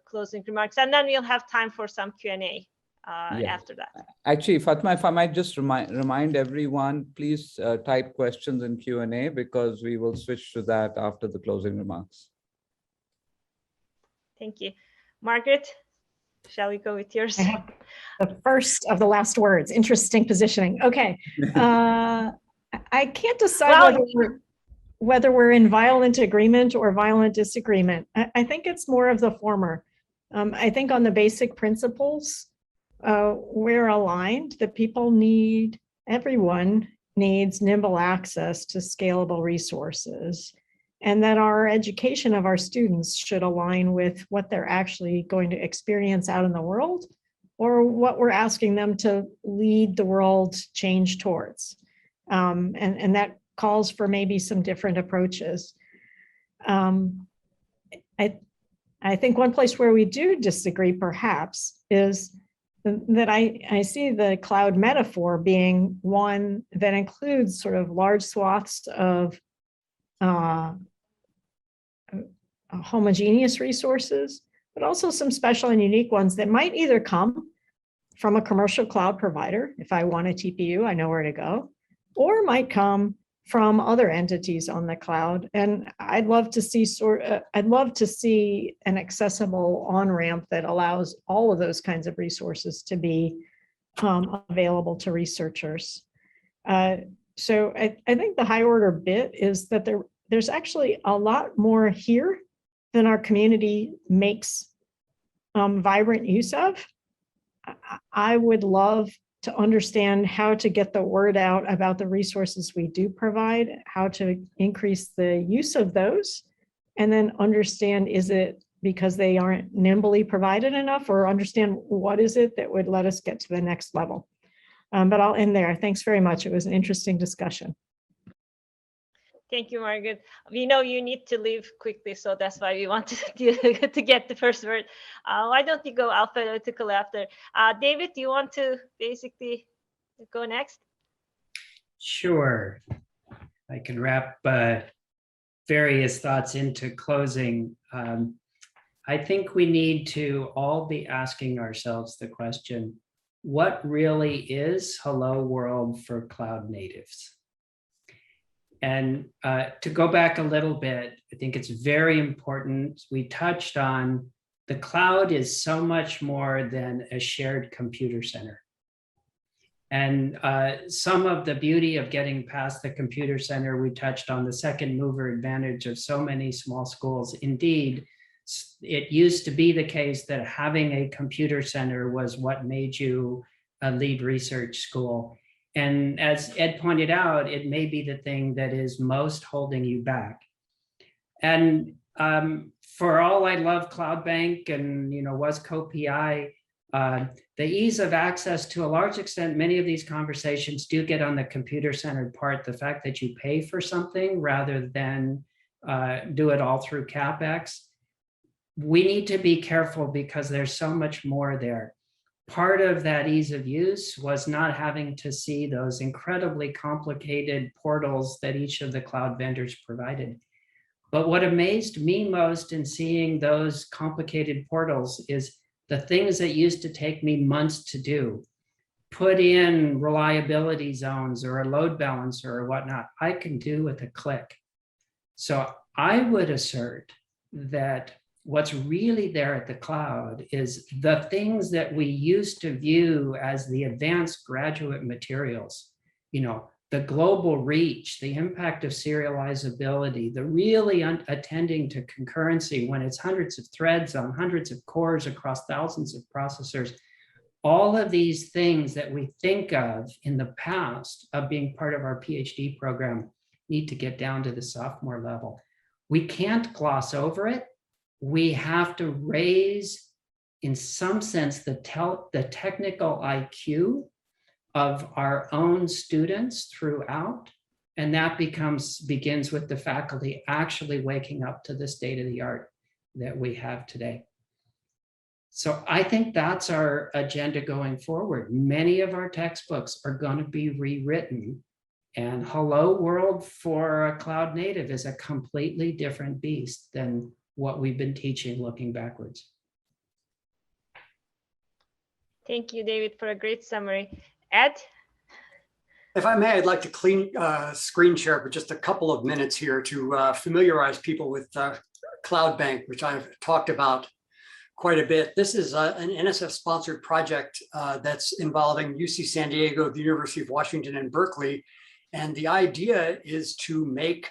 closing remarks, and then we'll have time for some Q&A after that. Actually, Fatma, if I might just remind everyone, please type questions in Q&A, because we will switch to that after the closing remarks. Thank you. Margaret, shall we go with yours? I have the first of the last words. Interesting positioning. Okay. I can't decide whether we're in violent agreement or violent disagreement. I think it's more of the former. I think on the basic principles, we're aligned that everyone needs nimble access to scalable resources, and that our education of our students should align with what they're actually going to experience out in the world, or what we're asking them to lead the world change towards. And that calls for maybe some different approaches. I think one place where we do disagree perhaps is that I see the cloud metaphor being one that includes sort of large swaths of homogeneous resources, but also some special and unique ones that might either come from a commercial cloud provider. If I want a TPU, I know where to go, or might come from other entities on the cloud. And I'd love to see an accessible on-ramp that allows all of those kinds of resources to be available to researchers. So I think the high order bit is that there's actually a lot more here than our community makes vibrant use of. I would love to understand how to get the word out about the resources we do provide, how to increase the use of those, and then understand, is it because they aren't nimbly provided enough, or understand what is it that would let us get to the next level. But I'll end there. Thanks very much. It was an interesting discussion. Thank you, Margaret. We know you need to leave quickly, so that's why we wanted to get the first word. Why don't you go alphabetical after? David, do you want to basically go next? Sure. I can wrap various thoughts into closing. I think we need to all be asking ourselves the question, what really is hello world for cloud natives? And to go back a little bit, I think it's very important. We touched on the cloud is so much more than a shared computer center. And some of the beauty of getting past the computer center, we touched on the second mover advantage of so many small schools. Indeed, it used to be the case that having a computer center was what made you a lead research school. And as Ed pointed out, it may be the thing that is most holding you back. And for all I love CloudBank and was co-PI, the ease of access, to a large extent, many of these conversations do get on the computer-centered part, the fact that you pay for something rather than do it all through CapEx. We need to be careful because there's so much more there. Part of that ease of use was not having to see those incredibly complicated portals that each of the cloud vendors provided. But what amazed me most in seeing those complicated portals is the things that used to take me months to do. Put in reliability zones or a load balancer or whatnot, I can do with a click. So I would assert that what's really there at the cloud is the things that we used to view as the advanced graduate materials, you know, the global reach, the impact of serializability, the really attending to concurrency when it's hundreds of threads on hundreds of cores across thousands of processors. All of these things that we think of in the past of being part of our PhD program need to get down to the sophomore level. We can't gloss over it. We have to raise, in some sense, the technical IQ of our own students throughout. And that begins with the faculty actually waking up to the state of the art that we have today. So I think that's our agenda going forward. Many of our textbooks are going to be rewritten, and Hello World for a cloud native is a completely different beast than what we've been teaching looking backwards. Thank you, David, for a great summary. Ed? If I may, I'd like to screen share for just a couple of minutes here to familiarize people with CloudBank, which I've talked about quite a bit. This is an NSF-sponsored project that's involving UC San Diego, the University of Washington, and Berkeley. And the idea is to make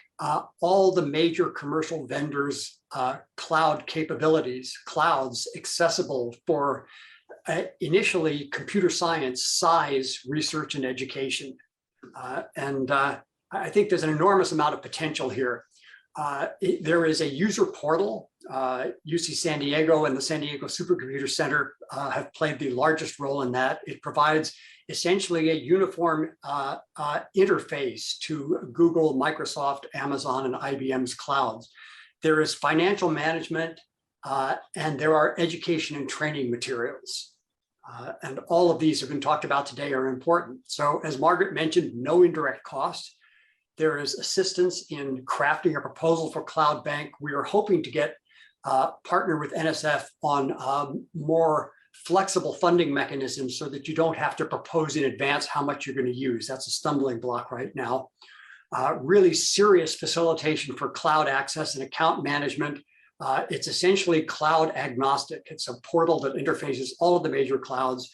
all the major commercial vendors' cloud capabilities, clouds, accessible for initially computer science, size, research, and education. I think there's an enormous amount of potential here. There is a user portal. UC San Diego and the San Diego Supercomputer Center have played the largest role in that. It provides essentially a uniform interface to Google, Microsoft, Amazon, and IBM's clouds. There is financial management, and there are education and training materials. And all of these have been talked about today are important. So as Margaret mentioned, no indirect cost. There is assistance in crafting a proposal for CloudBank. We are hoping to get partner with NSF on more flexible funding mechanisms so that you don't have to propose in advance how much you're going to use. That's a stumbling block right now. Really serious facilitation for cloud access and account management. It's essentially cloud agnostic. It's a portal that interfaces all of the major clouds.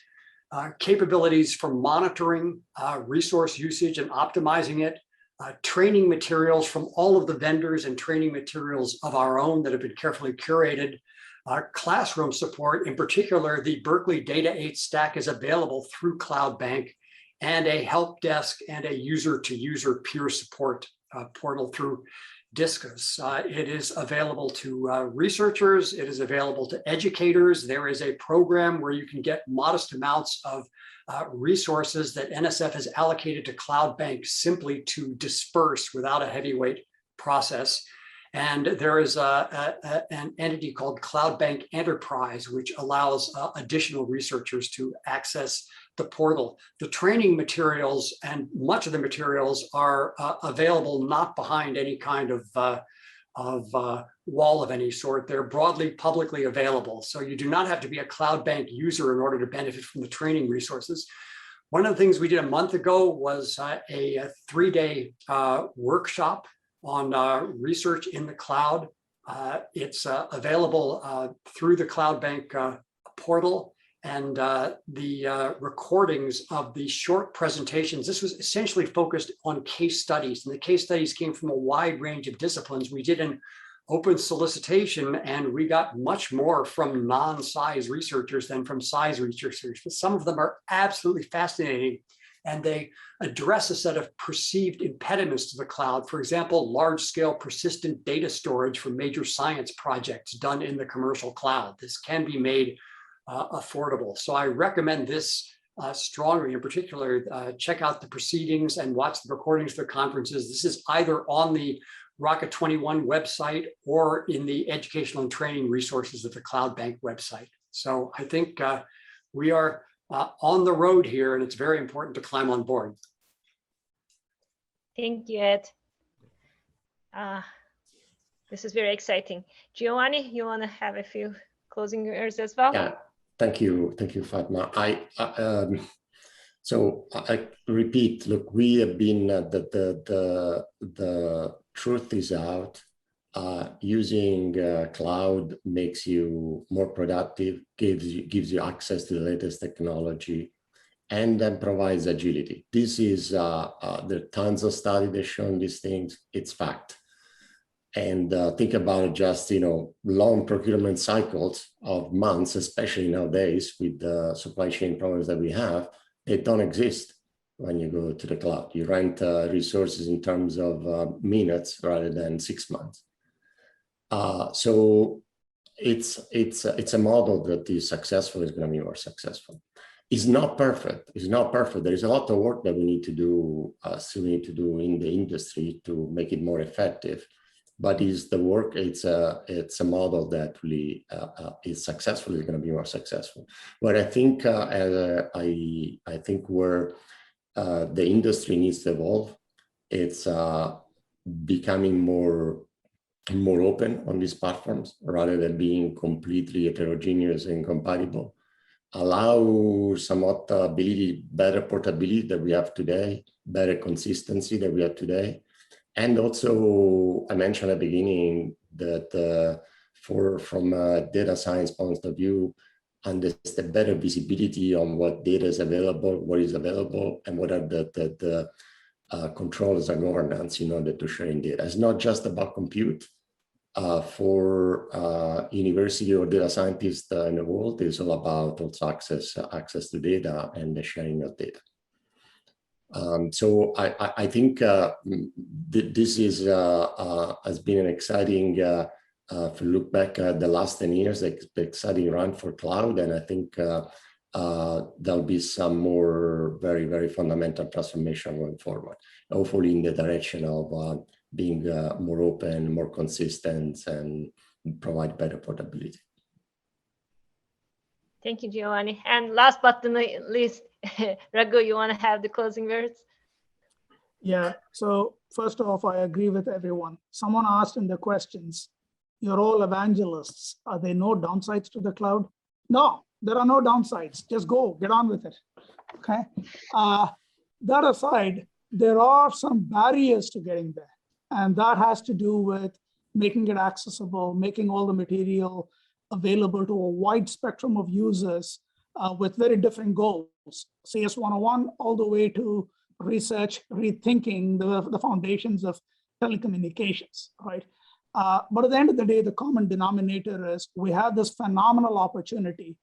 Capabilities for monitoring resource usage and optimizing it. Training materials from all of the vendors and training materials of our own that have been carefully curated. Classroom support, in particular, the Berkeley Data 8 stack is available through CloudBank, and a help desk and a user-to-user peer support portal through Discus. It is available to researchers. It is available to educators. There is a program where you can get modest amounts of resources that NSF has allocated to CloudBank simply to disperse without a heavyweight process. And there is an entity called CloudBank Enterprise, which allows additional researchers to access the portal. The training materials and much of the materials are available not behind any kind of wall of any sort. They're broadly publicly available. So you do not have to be a CloudBank user in order to benefit from the training resources. One of the things we did a month ago was a 3-day workshop on research in the cloud. It's available through the CloudBank portal, and the recordings of the short presentations. This was essentially focused on case studies, and the case studies came from a wide range of disciplines. We did an open solicitation, and we got much more from non-size researchers than from size researchers. But some of them are absolutely fascinating, and they address a set of perceived impediments to the cloud. For example, large-scale persistent data storage for major science projects done in the commercial cloud. This can be made affordable. So I recommend this strongly. In particular, check out the proceedings and watch the recordings of the conferences. This is either on the Rocket 21 website or in the educational and training resources of the CloudBank website. So I think we are on the road here, and it's very important to climb on board. Thank you, Ed. This is very exciting. Giovanni, you want to have a few closing words as well? Yeah, thank you, Fatma. So I repeat, look, we have been, the truth is out. using cloud makes you more productive, gives you access to the latest technology, and then provides agility. This is, there are tons of studies that show these things, it's fact. And think about just, long procurement cycles of months, especially nowadays with the supply chain problems that we have, they don't exist when you go to the cloud. You rent resources in terms of minutes rather than 6 months. So it's a model that is successful, is going to be more successful. It's not perfect. It's not perfect. There is a lot of work that we need to do, still need to do in the industry to make it more effective. But is the work? It's a model that really is successful. Is going to be more successful. But I think I think where the industry needs to evolve, it's becoming more open on these platforms rather than being completely heterogeneous and incompatible. Allow somewhat better portability that we have today, better consistency that we have today. And also, I mentioned at the beginning that from a data science point of view, understand better visibility on what data is available, what is available, and what are the controls and governance in order to sharing data. It's not just about compute. For university or data scientists in the world, it's all about also access to data and the sharing of data. So I think this is has been an exciting, if you look back at the last 10 years, the exciting run for cloud, and I think there'll be some more very, very fundamental transformation going forward, hopefully in the direction of being more open, more consistent, and provide better portability. Thank you, Giovanni. And last but not least, Raghu, you want to have the closing words? Yeah, so first off, I agree with everyone. Someone asked in the questions, you're all evangelists. Are there no downsides to the cloud? No, there are no downsides. Just go, get on with it, okay? That aside, there are some barriers to getting there. And that has to do with making it accessible, making all the material available to a wide spectrum of users with very different goals. CS 101 all the way to research, rethinking the foundations of telecommunications, right? But at the end of the day, the common denominator is we have this phenomenal opportunity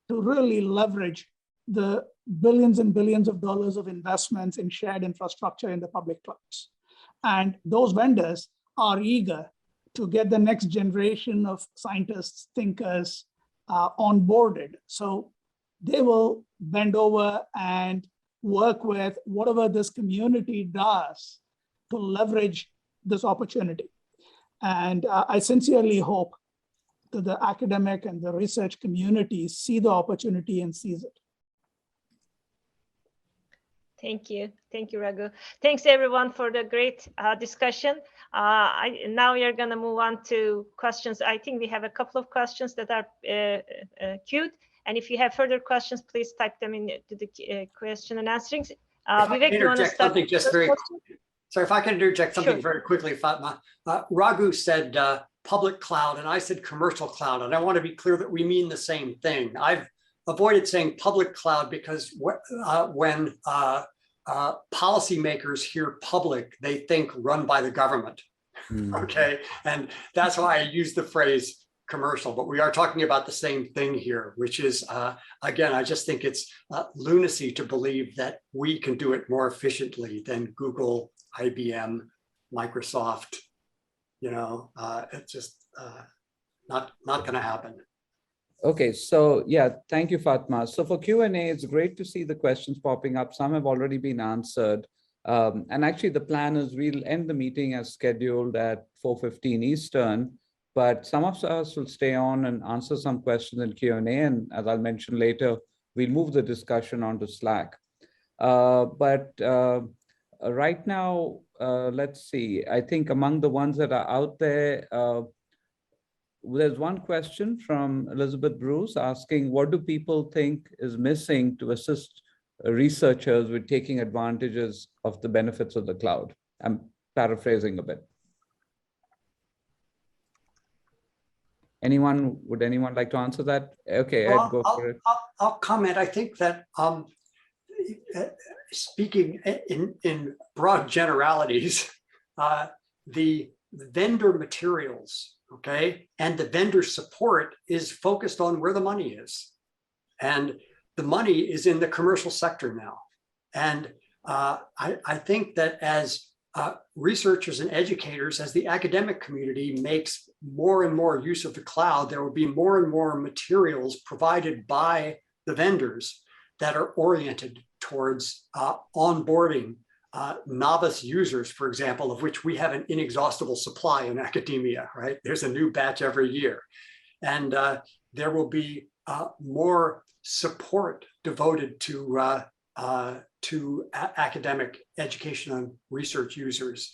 to really leverage the billions and billions of dollars of investments in shared infrastructure in the public clouds. And those vendors are eager to get the next generation of scientists, thinkers onboarded. So they will bend over and work with whatever this community does to leverage this opportunity. And I sincerely hope that the academic and the research communities see the opportunity and seize it. Thank you. Thank you, Raghu. Thanks, everyone, for the great discussion. Now we are going to move on to questions. I think we have a couple of questions that are queued. And if you have further questions, please type them into the question and answering. Vivek, you want to start? Sorry, if I can interject something Sure. very quickly, Fatma. Raghu said public cloud, and I said commercial cloud. And I want to be clear that we mean the same thing. I've avoided saying public cloud because when policymakers hear public, they think run by the government. Okay, and that's why I use the phrase commercial, but we are talking about the same thing here, which is, again, I just think it's lunacy to believe that we can do it more efficiently than Google, IBM, Microsoft. It's just not going to happen. Okay, so yeah, thank you, Fatma. So for Q&A, it's great to see the questions popping up. Some have already been answered. And actually the plan is we'll end the meeting as scheduled at 4:15 Eastern, but some of us will stay on and answer some questions in Q&A. And as I'll mention later, we'll move the discussion onto Slack. But right now, let's see, I think among the ones that are out there, there's one question from Elizabeth Bruce asking, what do people think is missing to assist researchers with taking advantages of the benefits of the cloud? I'm paraphrasing a bit. Would anyone like to answer that? Okay, Well, Ed, go for it. I'll comment. I think that speaking in broad generalities, the vendor materials, okay, and the vendor support is focused on where the money is. And the money is in the commercial sector now. And I think that as researchers and educators, as the academic community makes more and more use of the cloud, there will be more and more materials provided by the vendors that are oriented towards onboarding novice users, for example, of which we have an inexhaustible supply in academia, right? There's a new batch every year. And there will be more support devoted to academic education and research users.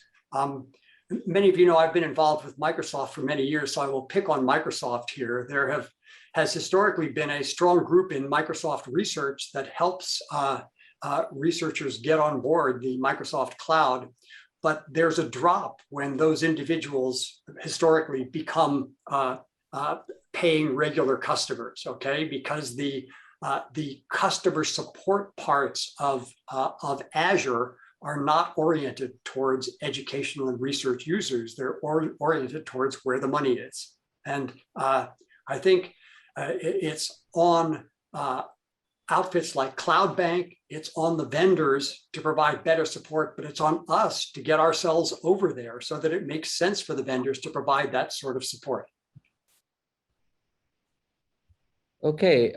Many of you know I've been involved with Microsoft for many years, so I will pick on Microsoft here. There has historically been a strong group in Microsoft research that helps researchers get on board the Microsoft cloud, but there's a drop when those individuals historically become paying regular customers, okay? Because the customer support parts of Azure are not oriented towards educational and research users. They're oriented towards where the money is. And I think it's on outfits like CloudBank, it's on the vendors to provide better support, but it's on us to get ourselves over there so that it makes sense for the vendors to provide that sort of support. Okay,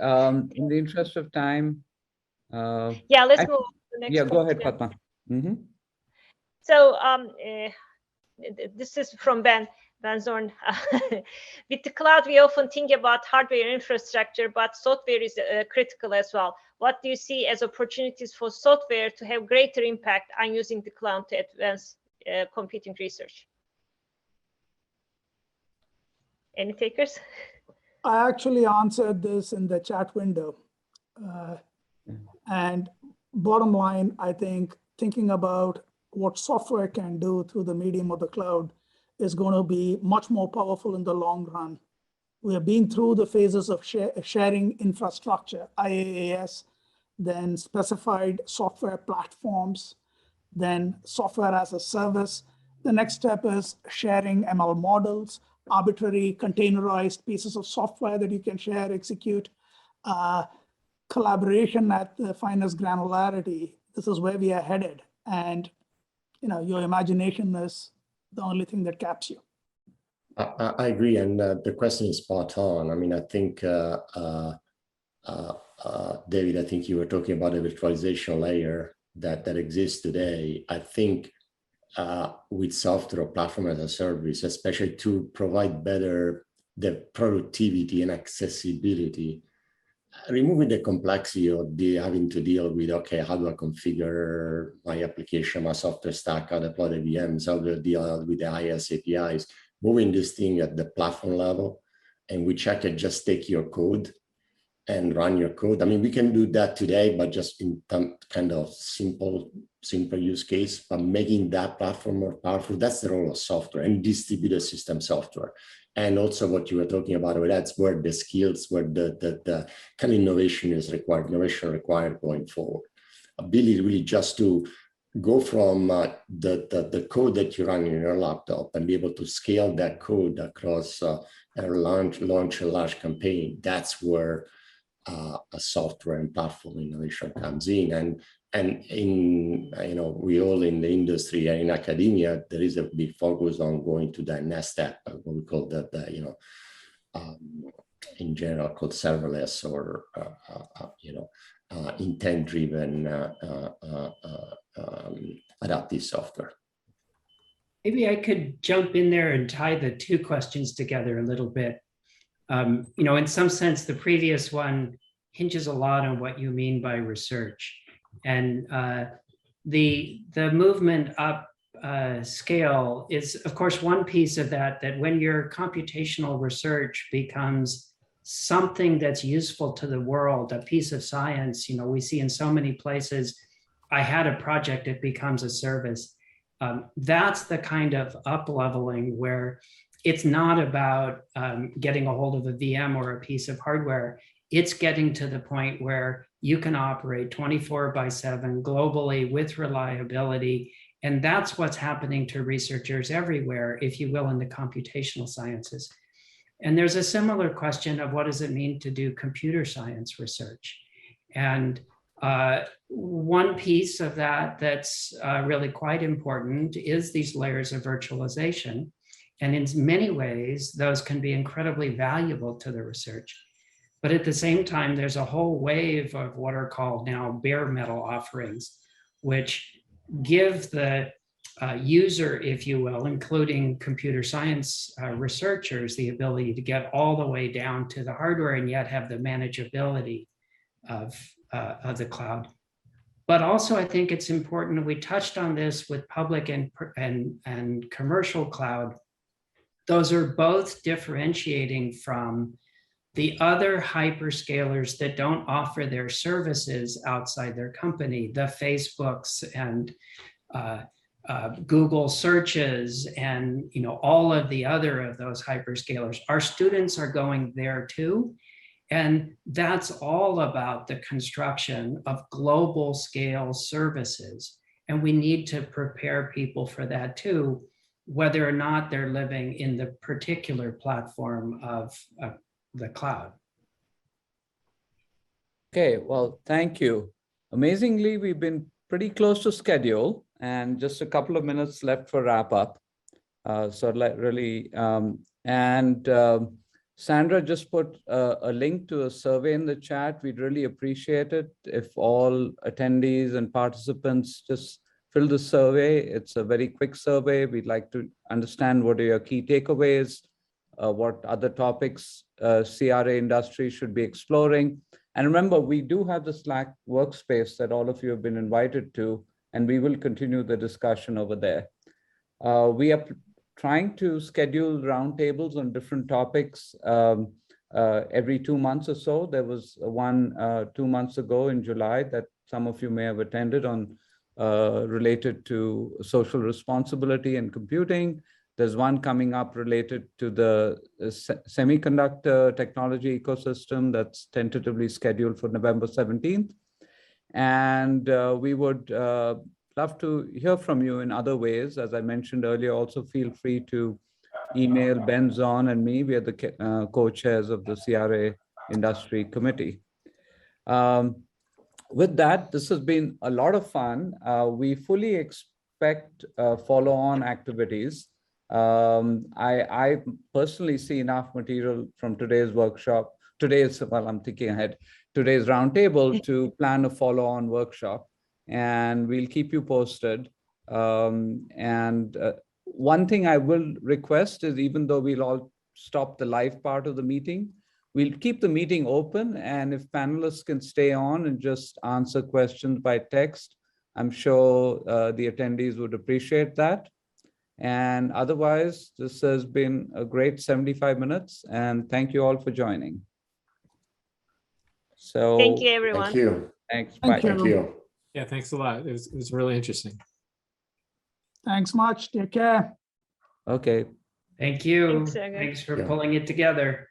in the interest of time. Yeah, let's move on to the next Yeah, go ahead, question. Fatma. Mm-hmm. So this is from Ben Zorn. With the cloud, we often think about hardware infrastructure, but software is critical as well. What do you see as opportunities for software to have greater impact on using the cloud to advance computing research? Any takers? I actually answered this in the chat window. And bottom line, I think thinking about what software can do through the medium of the cloud is going to be much more powerful in the long run. We have been through the phases of sharing infrastructure, IaaS, then specified software platforms, then software as a service. The next step is sharing ML models, arbitrary containerized pieces of software that you can share, execute, collaboration at the finest granularity. This is where we are headed. And your imagination is the only thing that caps you. I agree, and the question is spot on. I mean, I think, David, I think you were talking about a virtualization layer that exists today. I think with software or platform as a service, especially to provide better the productivity and accessibility, removing the complexity of having to deal with, okay, how do I configure my application, my software stack, how to deploy the VMs, how do I deal with the IaaS APIs, moving this thing at the platform level, and which I can just take your code and run your code. I mean, we can do that today, but just in kind of simple use case, but making that platform more powerful, that's the role of software and distributed system software. And also what you were talking about, that's where the skills, where the kind of innovation required going forward. Ability really just to go from the code that you run in your laptop and be able to scale that code across launch a large campaign. That's where a software and platform innovation comes in. And in, we all in the industry and in academia, there is a big focus on going to that next step, what we call in general called serverless or, intent-driven adaptive software. Maybe I could jump in there and tie the two questions together a little bit. In some sense, the previous one hinges a lot on what you mean by research. And the movement up scale is, of course, one piece of that when your computational research becomes something that's useful to the world, a piece of science, we see in so many places, I had a project, it becomes a service. That's the kind of up-leveling where it's not about getting a hold of a VM or a piece of hardware. It's getting to the point where you can operate 24/7 globally with reliability. And that's what's happening to researchers everywhere, if you will, in the computational sciences. And there's a similar question of what does it mean to do computer science research? And one piece of that that's really quite important is these layers of virtualization. And in many ways, those can be incredibly valuable to the research. But at the same time, there's a whole wave of what are called now bare metal offerings, which give the user, if you will, including computer science researchers, the ability to get all the way down to the hardware and yet have the manageability of the cloud. But also, I think it's important, we touched on this with public and commercial cloud. Those are both differentiating from the other hyperscalers that don't offer their services outside their company, the Facebooks and Google searches and all of the other of those hyperscalers. Our students are going there too. And that's all about the construction of global scale services. And we need to prepare people for that too, whether or not they're living in the particular platform of the cloud. Okay, well, thank you. Amazingly, we've been pretty close to schedule and just a couple of minutes left for wrap up. Sandra just put a link to a survey in the chat. We'd really appreciate it if all attendees and participants just fill the survey. It's a very quick survey. We'd like to understand what are your key takeaways, what other topics CRA-Industry should be exploring. And remember, we do have the Slack workspace that all of you have been invited to, and we will continue the discussion over there. We are trying to schedule roundtables on different topics every 2 months or so. There was one 2 months ago in July that some of you may have attended on related to social responsibility and computing. There's one coming up related to the semiconductor technology ecosystem that's tentatively scheduled for November 17th. And we would love to hear from you in other ways. As I mentioned earlier, also feel free to email Ben Zahn and me. We are the co-chairs of the CRA-Industry Committee. With that, this has been a lot of fun. We fully expect follow-on activities. I personally see enough material from today's workshop, I'm thinking ahead, today's roundtable to plan a follow-on workshop, and we'll keep you posted. One thing I will request is, even though we'll all stop the live part of the meeting, we'll keep the meeting open, and if panelists can stay on and just answer questions by text, I'm sure the attendees would appreciate that. And otherwise, this has been a great 75 minutes, and thank you all for joining. So Thank you, everyone. Thank you. Thanks. Bye. Thank you. Yeah, thanks a lot. It was really interesting. Thanks much. Take care. Okay. Thank you. Thanks, Sergey. Thanks for pulling it together.